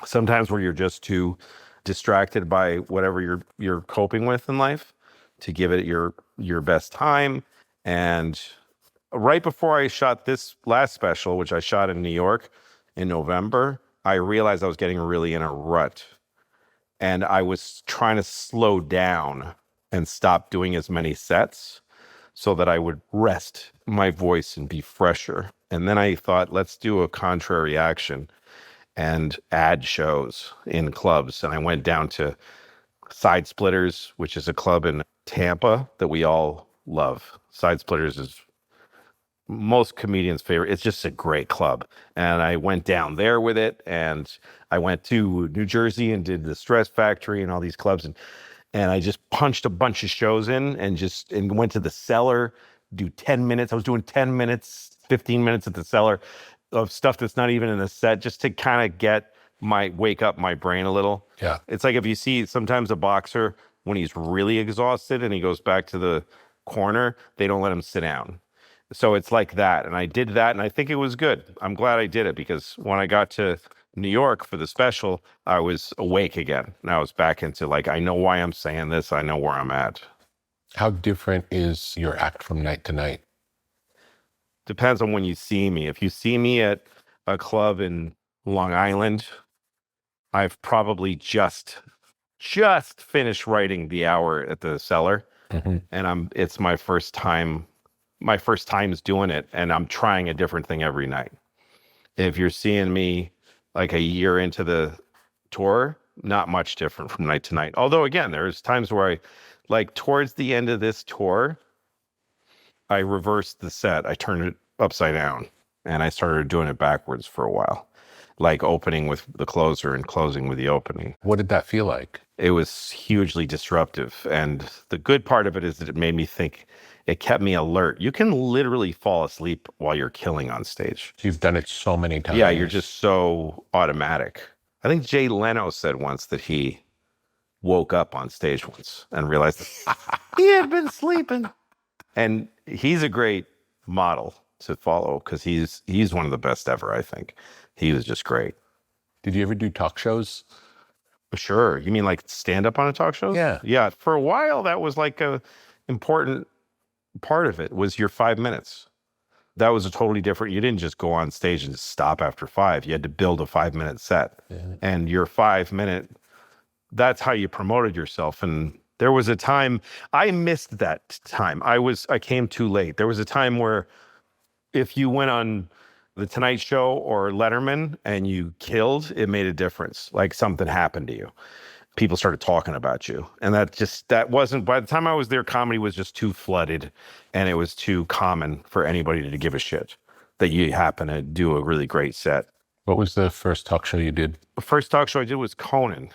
sometimes where you're just too distracted by whatever you're coping with in life to give it your best time. And right before I shot this last special, which I shot in New York in November, I realized I was getting really in a rut. And I was trying to slow down and stop doing as many sets so that I would rest my voice and be fresher. And then I thought, let's do a contrary action and add shows in clubs. And I went down to Side Splitters, which is a club in Tampa that we all love. Side Splitters is most comedians' favorite. It's just a great club. And I went down there with it, and I went to New Jersey and did the Stress Factory and all these clubs. And I just punched a bunch of shows in and went to the Cellar, do 10 minutes. I was doing 10 minutes, 15 minutes at the Cellar of stuff that's not even in the set, just to kind of wake up my brain a little. Yeah. It's like if you see sometimes a boxer, when he's really exhausted and he goes back to the corner, they don't let him sit down. So it's like that. And I did that, and I think it was good. I'm glad I did it, because when I got to New York for the special, I was awake again. And I was back into like, I know why I'm saying this. I know where I'm at. How different is your act from night to night? Depends on when you see me. If you see me at a club in Long Island, I've probably just finished writing the hour at the Cellar. Mm-hmm. And it's my first time my first times doing it, and I'm trying a different thing every night. If you're seeing me like a year into the tour, not much different from night to night. Although, again, there's times where I, like towards the end of this tour, I reversed the set. I turned it upside down and I started doing it backwards for a while, like opening with the closer and closing with the opening. What did that feel like? It was hugely disruptive. And the good part of it is that it made me think, it kept me alert. You can literally fall asleep while you're killing on stage. You've done it so many times. Yeah, you're just so automatic. I think Jay Leno said once that he woke up on stage once and realized that he had been sleeping. And he's a great model to follow because he's one of the best ever, I think. He was just great. Did you ever do talk shows? Sure. You mean like stand up on a talk show? Yeah. Yeah. For a while, that was like a important part of it was your 5 minutes. That was a totally different, you didn't just go on stage and just stop after 5. You had to build a 5-minute set. Yeah. And your 5-minute, that's how you promoted yourself. And there was a time, I missed that time. I came too late. There was a time where if you went on The Tonight Show or Letterman and you killed, it made a difference. Like something happened to you. People started talking about you. And that wasn't, by the time I was there, comedy was just too flooded and it was too common for anybody to give a shit that you happen to do a really great set. What was the first talk show you did? The first talk show I did was Conan.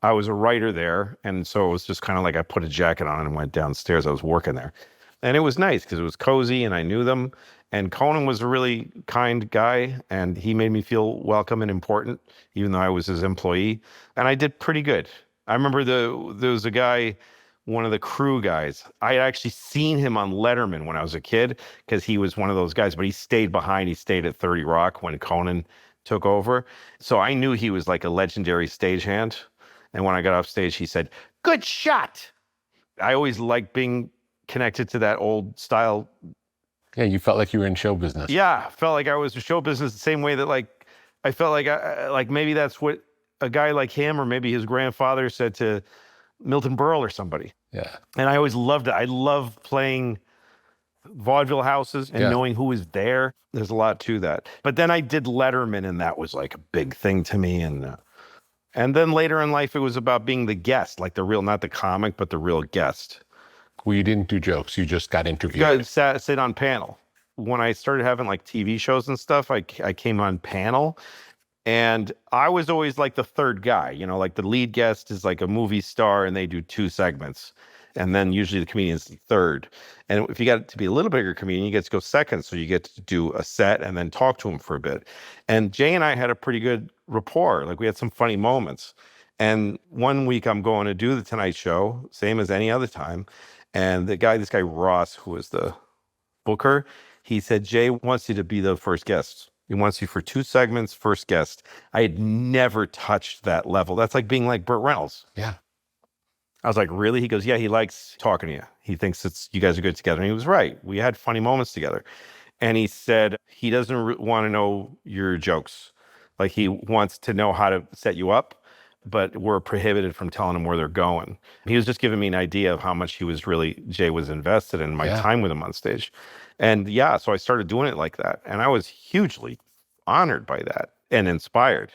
I was a writer there. And so it was just kind of like I put a jacket on and went downstairs. I was working there. And it was nice because it was cozy and I knew them. And Conan was a really kind guy and he made me feel welcome and important, even though I was his employee. And I did pretty good. I remember there was a guy, one of the crew guys. I had actually seen him on Letterman when I was a kid because he was one of those guys, but he stayed behind. He stayed at 30 Rock when Conan took over. So I knew he was like a legendary stagehand. And when I got off stage, he said, "Good shot." I always liked being connected to that old style. Yeah, you felt like you were in show business. Yeah, felt like I was in show business the same way that like I felt like maybe that's what a guy like him or maybe his grandfather said to Milton Berle or somebody. Yeah. And I always loved it. I love playing vaudeville houses and knowing who was there. There's a lot to that. But then I did Letterman and that was like a big thing to me. And then later in life, it was about being the guest, like the real, not the comic, but the real guest. Well, you didn't do jokes. You just got interviewed. You guys sit on panel. When I started having like TV shows and stuff, I came on panel and I was always like the third guy, you know, like the lead guest is like a movie star and they do 2 segments. And then usually the comedian's the third. And if you got to be a little bigger comedian, you get to go second. So you get to do a set and then talk to him for a bit. And Jay and I had a pretty good rapport. Like we had some funny moments. And one week I'm going to do the Tonight Show, same as any other time. And this guy Ross, who was the booker, he said, "Jay wants you to be the first guest. He wants you for 2 segments, first guest." I had never touched that level. That's like being like Burt Reynolds. Yeah. I was like, "Really?" He goes, "Yeah, he likes talking to you. He thinks you guys are good together." And he was right. We had funny moments together. And he said, he doesn't want to know your jokes. Like he wants to know how to set you up, but we're prohibited from telling him where they're going. He was just giving me an idea of how much Jay was invested in my time with him on stage. And so I started doing it like that. And I was hugely honored by that and inspired.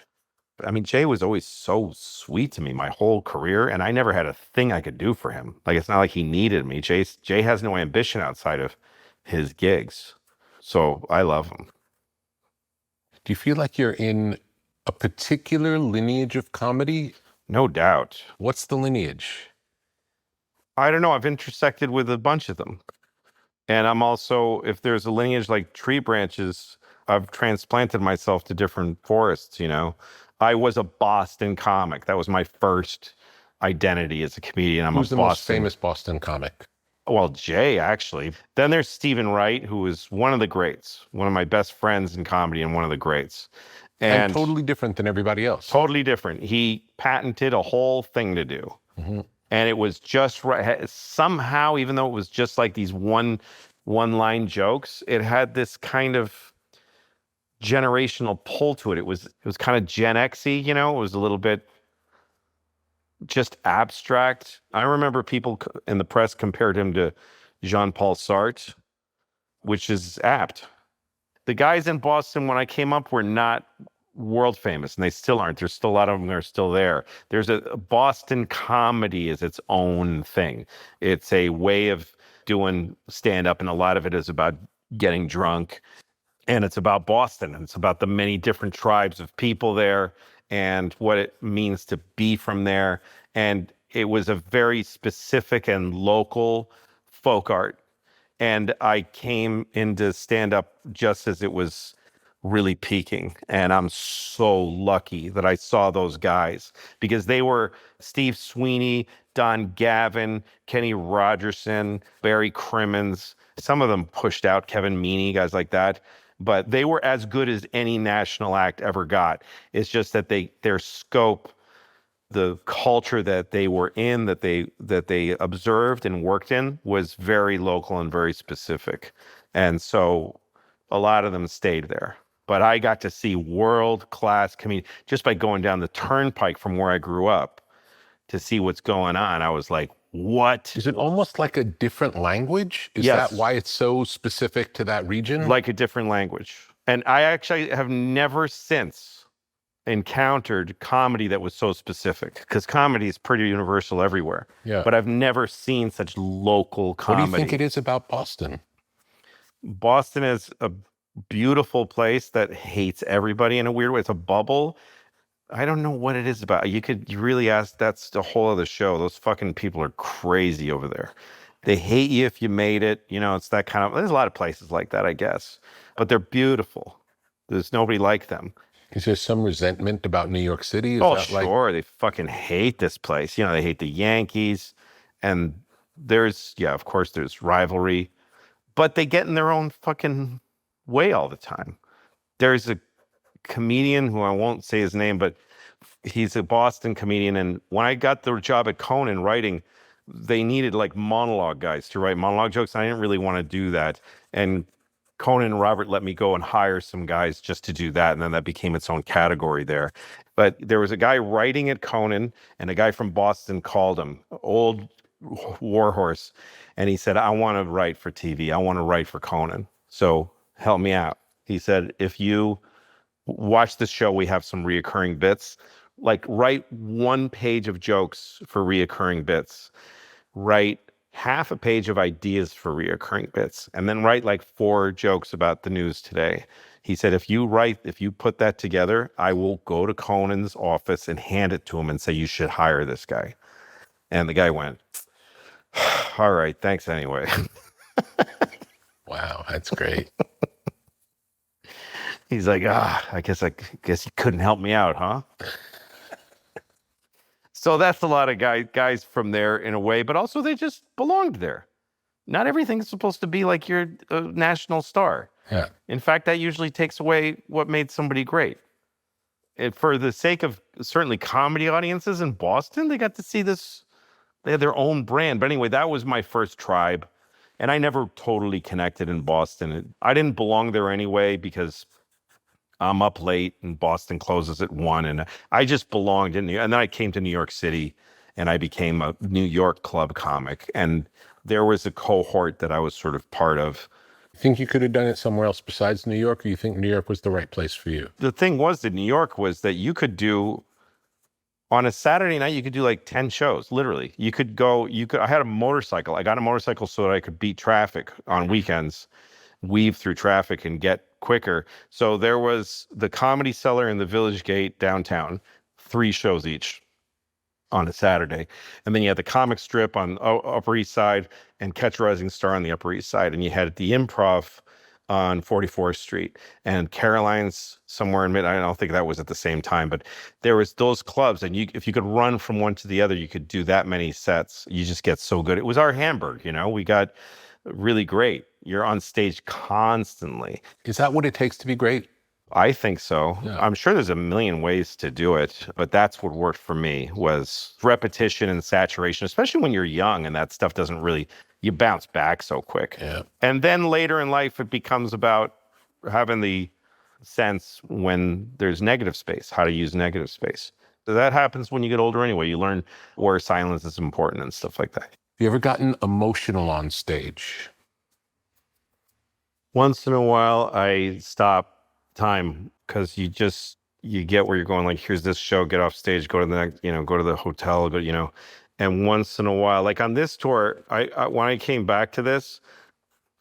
I mean, Jay was always so sweet to me my whole career, and I never had a thing I could do for him. Like, it's not like he needed me. Jay has no ambition outside of his gigs. So I love him. Do you feel like you're in a particular lineage of comedy? No doubt. What's the lineage? I don't know. I've intersected with a bunch of them. And I'm also, if there's a lineage like tree branches, I've transplanted myself to different forests, you know. I was a Boston comic. That was my first identity as a comedian. Who's the most famous Boston comic? Well, Jay, actually. Then there's Stephen Wright, who is one of the greats, one of my best friends in comedy and one of the greats. And totally different than everybody else. Totally different. He patented a whole thing to do. Mm-hmm. And it was just right. Somehow, even though it was just like these one-line jokes, it had this kind of generational pull to it. It was kind of Gen X-y, you know? It was a little bit just abstract. I remember people in the press compared him to Jean-Paul Sartre. which is apt. The guys in Boston, when I came up, were not world famous, and they still aren't. There's still a lot of them that are still there. There's a Boston comedy is its own thing. It's a way of doing stand-up, and a lot of it is about getting drunk. And it's about Boston, and it's about the many different tribes of people there and what it means to be from there. And it was a very specific and local folk art. And I came into stand-up just as it was really peaking. And I'm so lucky that I saw those guys, because they were Steve Sweeney, Don Gavin, Kenny Rogerson, Barry Crimmins. Some of them pushed out, Kevin Meaney, guys like that. But they were as good as any national act ever got. It's just that their scope, the culture that they were in, that they observed and worked in, was very local and very specific. And so a lot of them stayed there. But I got to see world-class comedians just by going down the turnpike from where I grew up to see what's going on. I was like, what? Is it almost like a different language? Is Yes. that why it's so specific to that region? Like a different language. And I actually have never since encountered comedy that was so specific, because comedy is pretty universal everywhere. Yeah. But I've never seen such local comedy. What do you think it is about Boston? Boston is a beautiful place that hates everybody in a weird way. It's a bubble. I don't know what it is about. You really ask, that's the whole other show. Those fucking people are crazy over there. They hate you if you made it. You know, it's that kind of, there's a lot of places like that, I guess. But they're beautiful. There's nobody like them. Is there some resentment about New York City? Sure. They fucking hate this place. You know, they hate the Yankees. And of course, there's rivalry. But they get in their own fucking way all the time. There's a comedian who I won't say his name, but he's a Boston comedian. And when I got the job at Conan writing, they needed like monologue guys to write monologue jokes. I didn't really want to do that. And Conan and Robert let me go and hire some guys just to do that. And then that became its own category there. But there was a guy writing at Conan, and a guy from Boston called him, old warhorse. And he said, I want to write for TV. I want to write for Conan. So help me out. He said, if you watch this show, we have some reoccurring bits. Like, write 1 page of jokes for reoccurring bits. Write half a page of ideas for reoccurring bits. And then write like 4 jokes about the news today. He said, if you put that together, I will go to Conan's office and hand it to him and say, you should hire this guy. And the guy went, all right, thanks anyway. Wow, that's great. He's like, I guess you couldn't help me out, huh? So that's a lot of guys from there in a way, but also they just belonged there. Not everything's supposed to be like you're a national star. Yeah. In fact, that usually takes away what made somebody great. And for the sake of certainly comedy audiences in Boston, they got to see this. They had their own brand. But anyway, that was my first tribe. And I never totally connected in Boston. I didn't belong there anyway because I'm up late and Boston closes at 1. And I just belonged in and then I came to New York City and I became a New York club comic. And there was a cohort that I was sort of part of. You think you could have done it somewhere else besides New York, or you think New York was the right place for you? The thing was that New York was that you could do, on a Saturday night, you could do like 10 shows, literally. I had a motorcycle. I got a motorcycle so that I could beat traffic on weekends, weave through traffic and get quicker. So there was the Comedy Cellar and the Village Gate downtown, 3 shows each on a Saturday. And then you had the Comic Strip on Upper East Side and Catch a Rising Star on the Upper East Side. And you had the Improv on 44th Street and Caroline's somewhere in mid. I don't think that was at the same time, but there was those clubs. And if you could run from one to the other, you could do that many sets. You just get so good. It was our Hamburg, we got really great. You're on stage constantly. Is that what it takes to be great? I think so. Yeah. I'm sure there's a million ways to do it, but that's what worked for me was repetition and saturation, especially when you're young and that stuff doesn't really, you bounce back so quick. Yeah. And then later in life, it becomes about having the sense when there's negative space, how to use negative space. So that happens when you get older anyway. You learn where silence is important and stuff like that. Have you ever gotten emotional on stage? Once in a while, I stop time because you get where you're going. Like, here's this show, get off stage, go to the next, go to the hotel, and once in a while, like on this tour, when I came back to this,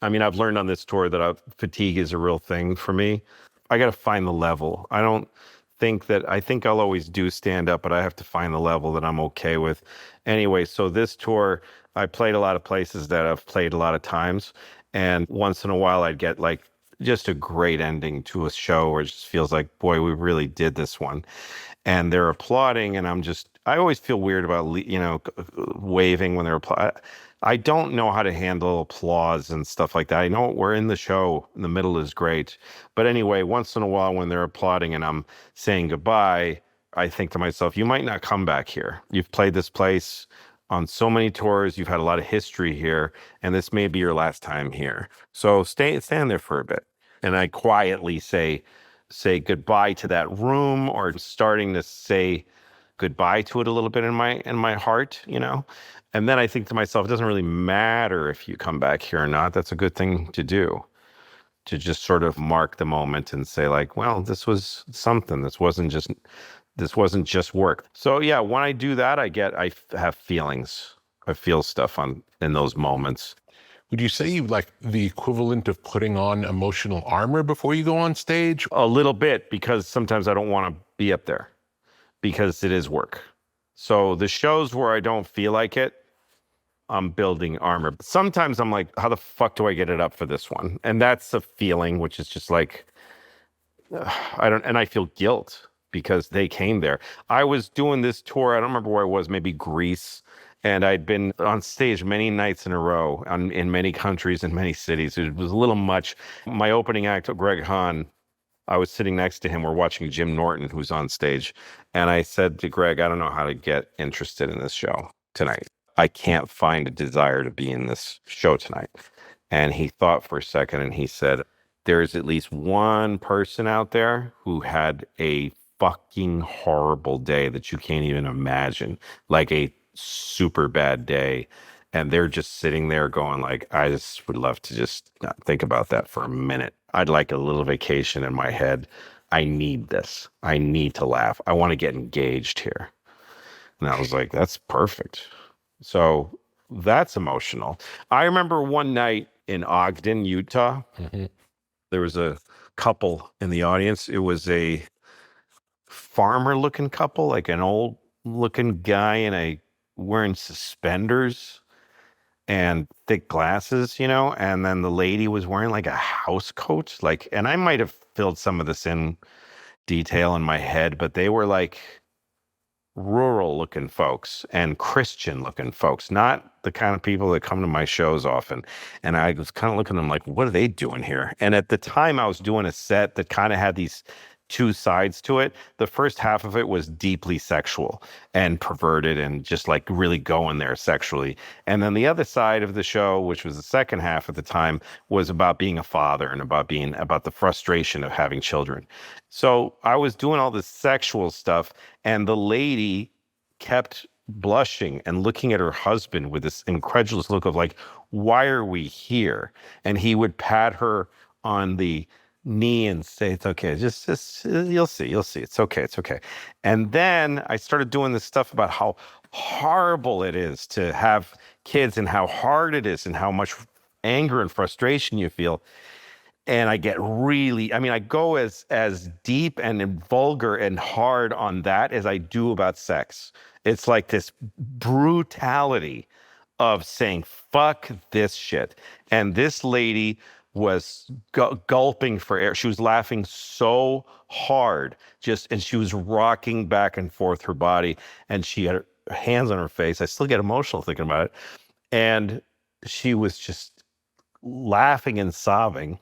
I mean, I've learned on this tour that fatigue is a real thing for me. I got to find the level. I think I'll always do stand up, but I have to find the level that I'm okay with. Anyway, so this tour, I played a lot of places that I've played a lot of times. And once in a while, I'd get like just a great ending to a show where it just feels like, boy, we really did this one. And they're applauding, and I always feel weird about, waving when they're applauding. I don't know how to handle applause and stuff like that. I know we're in the show, in the middle is great. But anyway, once in a while when they're applauding and I'm saying goodbye, I think to myself, you might not come back here. You've played this place on so many tours, you've had a lot of history here, and this may be your last time here. So stand there for a bit. And I quietly say goodbye to that room, or starting to say goodbye to it a little bit in my heart, And then I think to myself, it doesn't really matter if you come back here or not. That's a good thing to do, to just sort of mark the moment and say like, well, this was something. This wasn't just work. So yeah, when I do that, I have feelings. I feel stuff in those moments. Would you say you like the equivalent of putting on emotional armor before you go on stage? A little bit, because sometimes I don't want to be up there because it is work. So the shows where I don't feel like it, I'm building armor. Sometimes I'm like, how the fuck do I get it up for this one? And that's a feeling, which is just like, and I feel guilt because they came there. I was doing this tour, I don't remember where it was, maybe Greece. And I'd been on stage many nights in a row in many countries and many cities. It was a little much. My opening act, Greg Hahn, I was sitting next to him. We're watching Jim Norton, who's on stage. And I said to Greg, I don't know how to get interested in this show tonight. I can't find a desire to be in this show tonight. And he thought for a second and he said, there is at least one person out there who had a fucking horrible day that you can't even imagine, like a super bad day, and they're just sitting there going like, I just would love to just not think about that for a minute. I'd like a little vacation in my head. I need this. I need to laugh. I want to get engaged here. And I was like, that's perfect. So that's emotional. I remember one night in Ogden, Utah, there was a couple in the audience. It was a farmer looking couple, like an old looking guy in wearing suspenders and thick glasses, and then the lady was wearing like a house coat, and I might have filled some of this in detail in my head, but they were like rural looking folks and Christian looking folks, not the kind of people that come to my shows often. And I was kind of looking at them like, what are they doing here? And at the time I was doing a set that kind of had these two sides to it. The first half of it was deeply sexual and perverted and just like really going there sexually. And then the other side of the show, which was the second half at the time, was about being a father and about the frustration of having children. So I was doing all this sexual stuff, and the lady kept blushing and looking at her husband with this incredulous look of like, why are we here? And he would pat her on the knee and say, it's okay, just you'll see, it's okay. And then I started doing this stuff about how horrible it is to have kids and how hard it is and how much anger and frustration you feel. And I get I go as deep and vulgar and hard on that as I do about sex. It's like this brutality of saying, fuck this shit. And this lady was gulping for air. She was laughing so hard, and she was rocking back and forth her body, and she had her hands on her face. I still get emotional thinking about it. And she was just laughing and sobbing.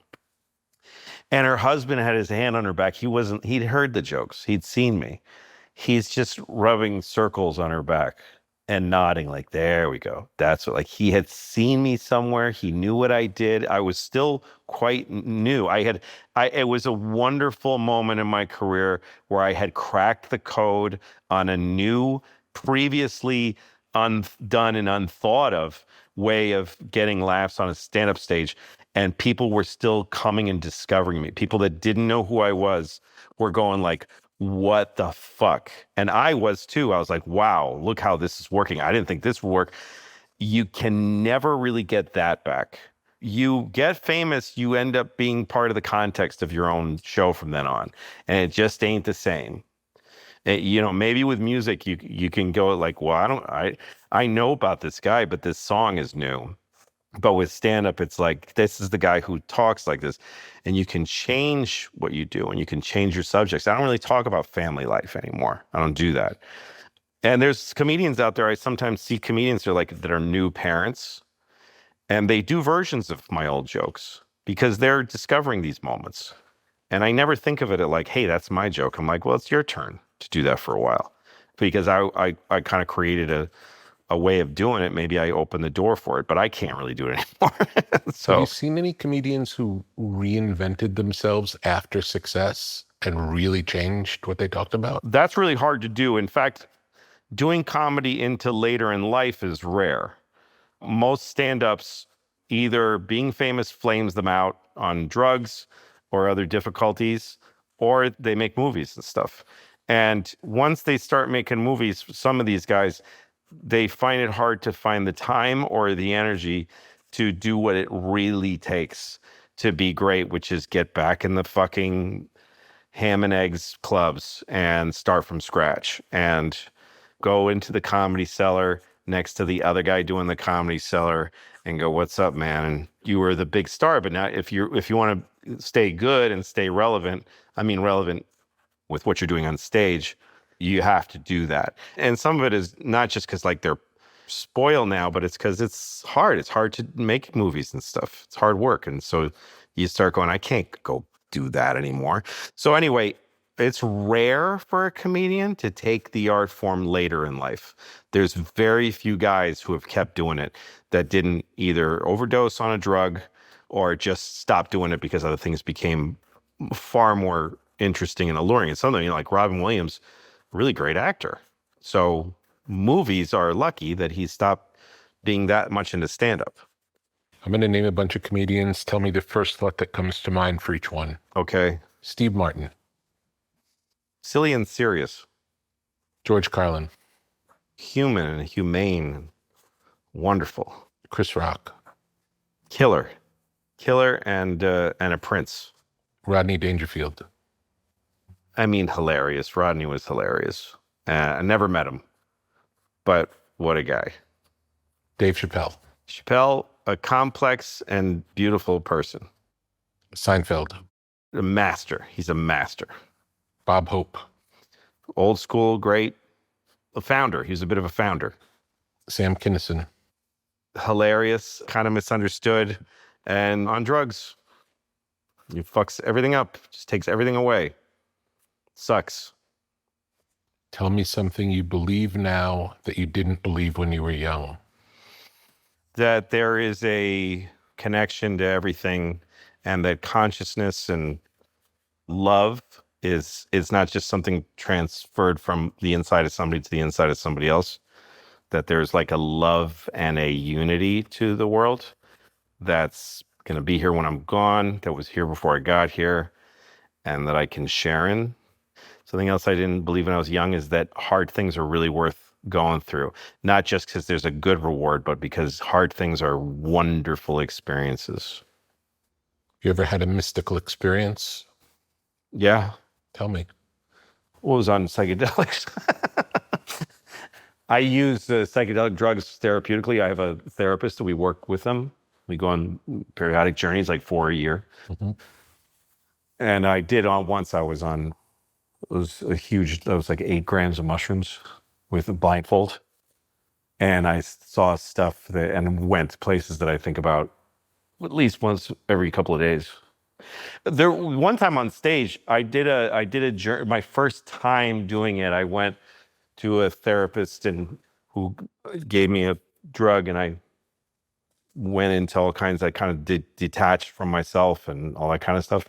And her husband had his hand on her back. He'd heard the jokes. He'd seen me. He's just rubbing circles on her back and nodding like, there we go. That's what, like, he had seen me somewhere. He knew what I did. I was still quite new. It was a wonderful moment in my career where I had cracked the code on a new, previously undone and unthought of way of getting laughs on a stand-up stage. And people were still coming and discovering me. People that didn't know who I was were going like, what the fuck? And I was too. I was like, wow, look how this is working. I didn't think this would work. You can never really get that back. You get famous, you end up being part of the context of your own show from then on. And it just ain't the same. Maybe with music, you can go like, well, I know about this guy, but this song is new. But with stand-up, it's like, this is the guy who talks like this. And you can change what you do and you can change your subjects. I don't really talk about family life anymore. I don't do that. And there's comedians out there. I sometimes see comedians that are new parents, and they do versions of my old jokes because they're discovering these moments. And I never think of it like, hey, that's my joke. I'm like, well, it's your turn to do that for a while, because I kind of created a way of doing it. Maybe I opened the door for it, but I can't really do it anymore. So, have you seen any comedians who reinvented themselves after success and really changed what they talked about? That's really hard to do. In fact, doing comedy into later in life is rare. Most stand-ups, either being famous flames them out on drugs or other difficulties, or they make movies and stuff. And once they start making movies, some of these guys, they find it hard to find the time or the energy to do what it really takes to be great, which is get back in the fucking ham and eggs clubs and start from scratch and go into the Comedy Cellar next to the other guy doing the Comedy Cellar and go, what's up, man? And you were the big star. But now if you want to stay good and stay relevant, relevant with what you're doing on stage, you have to do that. And some of it is not just because they're spoiled now, but it's because it's hard. It's hard to make movies and stuff. It's hard work. And so you start going, I can't go do that anymore. So anyway, it's rare for a comedian to take the art form later in life. There's very few guys who have kept doing it that didn't either overdose on a drug or just stop doing it because other things became far more interesting and alluring. And something like Robin Williams, really great actor. So movies are lucky that he stopped being that much into stand-up. I'm going to name a bunch of comedians. Tell me the first thought that comes to mind for each one. Okay. Steve Martin. Silly and serious. George Carlin. Human and humane. Wonderful. Chris Rock. Killer and a prince. Rodney Dangerfield. Hilarious. Rodney was hilarious. I never met him, but what a guy. Dave Chappelle. Chappelle, a complex and beautiful person. Seinfeld. A master. He's a master. Bob Hope. Old school, great. A founder. He was a bit of a founder. Sam Kinison. Hilarious, kind of misunderstood, and on drugs. He fucks everything up, just takes everything away. Sucks. Tell me something you believe now that you didn't believe when you were young. That there is a connection to everything, and that consciousness and love is not just something transferred from the inside of somebody to the inside of somebody else. That there's like a love and a unity to the world that's going to be here when I'm gone, that was here before I got here, and that I can share in. Something else I didn't believe when I was young is that hard things are really worth going through. Not just because there's a good reward, but because hard things are wonderful experiences. You ever had a mystical experience? Yeah. Tell me. What was on psychedelics? I use psychedelic drugs therapeutically. I have a therapist that we work with them. We go on periodic journeys, like 4 a year. Mm-hmm. And I did once I was on, it was like 8 grams of mushrooms with a blindfold. And I saw stuff and went places that I think about at least once every couple of days. There, one time on stage, I did a journey. My first time doing it, I went to a therapist who gave me a drug, and I went into all kinds. I kind of detached from myself and all that kind of stuff.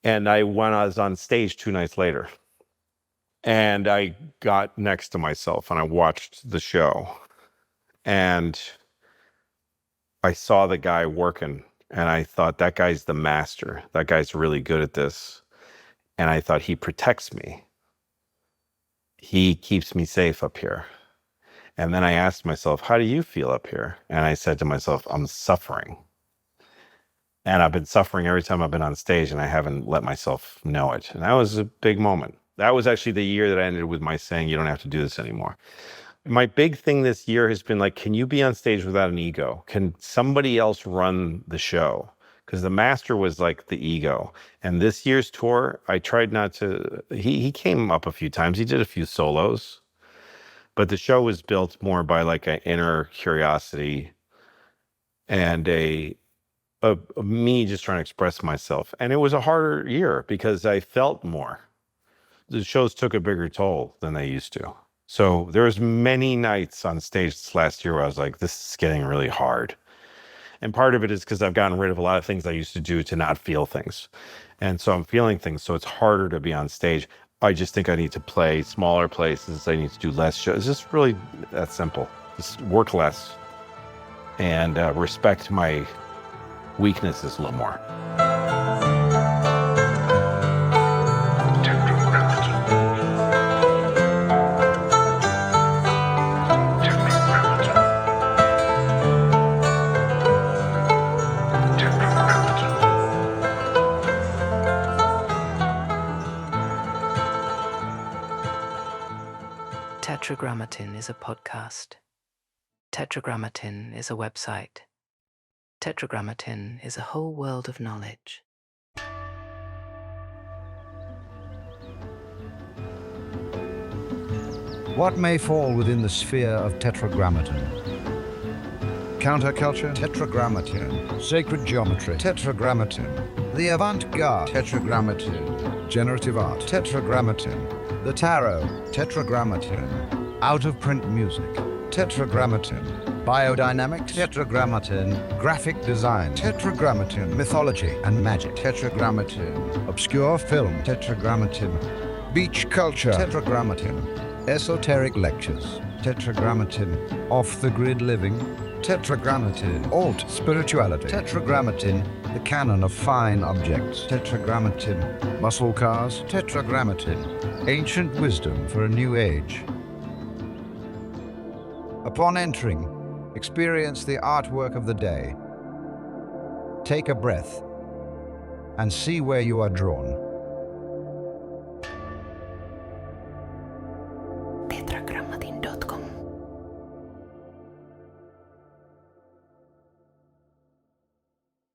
And I was on stage 2 nights later, and I got next to myself and I watched the show, and I saw the guy working And I thought, that guy's the master. That guy's really good at this. And I thought, he protects me. He keeps me safe up here. And then I asked myself, how do you feel up here? And I said to myself, I'm suffering. And I've been suffering every time I've been on stage, and I haven't let myself know it. And that was a big moment. That was actually the year that I ended with my saying, you don't have to do this anymore. My big thing this year has been like, can you be on stage without an ego? Can somebody else run the show? Because the master was like the ego. And this year's tour, I tried not to, he came up a few times. He did a few solos. But the show was built more by like an inner curiosity and me just trying to express myself. And it was a harder year because I felt more. The shows took a bigger toll than they used to. So there was many nights on stage this last year where I was like, this is getting really hard. And part of it is because I've gotten rid of a lot of things I used to do to not feel things. And so I'm feeling things. So it's harder to be on stage. I just think I need to play smaller places. I need to do less shows. It's just really that simple. Just work less and respect my weaknesses a little more. Tetragrammaton is a podcast. Tetragrammaton is a website. Tetragrammaton is a whole world of knowledge. What may fall within the sphere of Tetragrammaton? Counterculture? Tetragrammaton. Sacred geometry? Tetragrammaton. The avant-garde? Tetragrammaton. Generative art? Tetragrammaton. The tarot? Tetragrammaton. Out-of-print music? Tetragrammaton. Biodynamics? Tetragrammaton. Graphic design? Tetragrammaton. Mythology and magic? Tetragrammaton. Obscure film? Tetragrammaton. Beach culture? Tetragrammaton. Esoteric lectures? Tetragrammaton. Off-the-grid living? Tetragrammaton. Alt spirituality? Tetragrammaton. The canon of fine objects? Tetragrammaton. Muscle cars? Tetragrammaton. Ancient wisdom for a new age. Upon entering, experience the artwork of the day. Take a breath and see where you are drawn.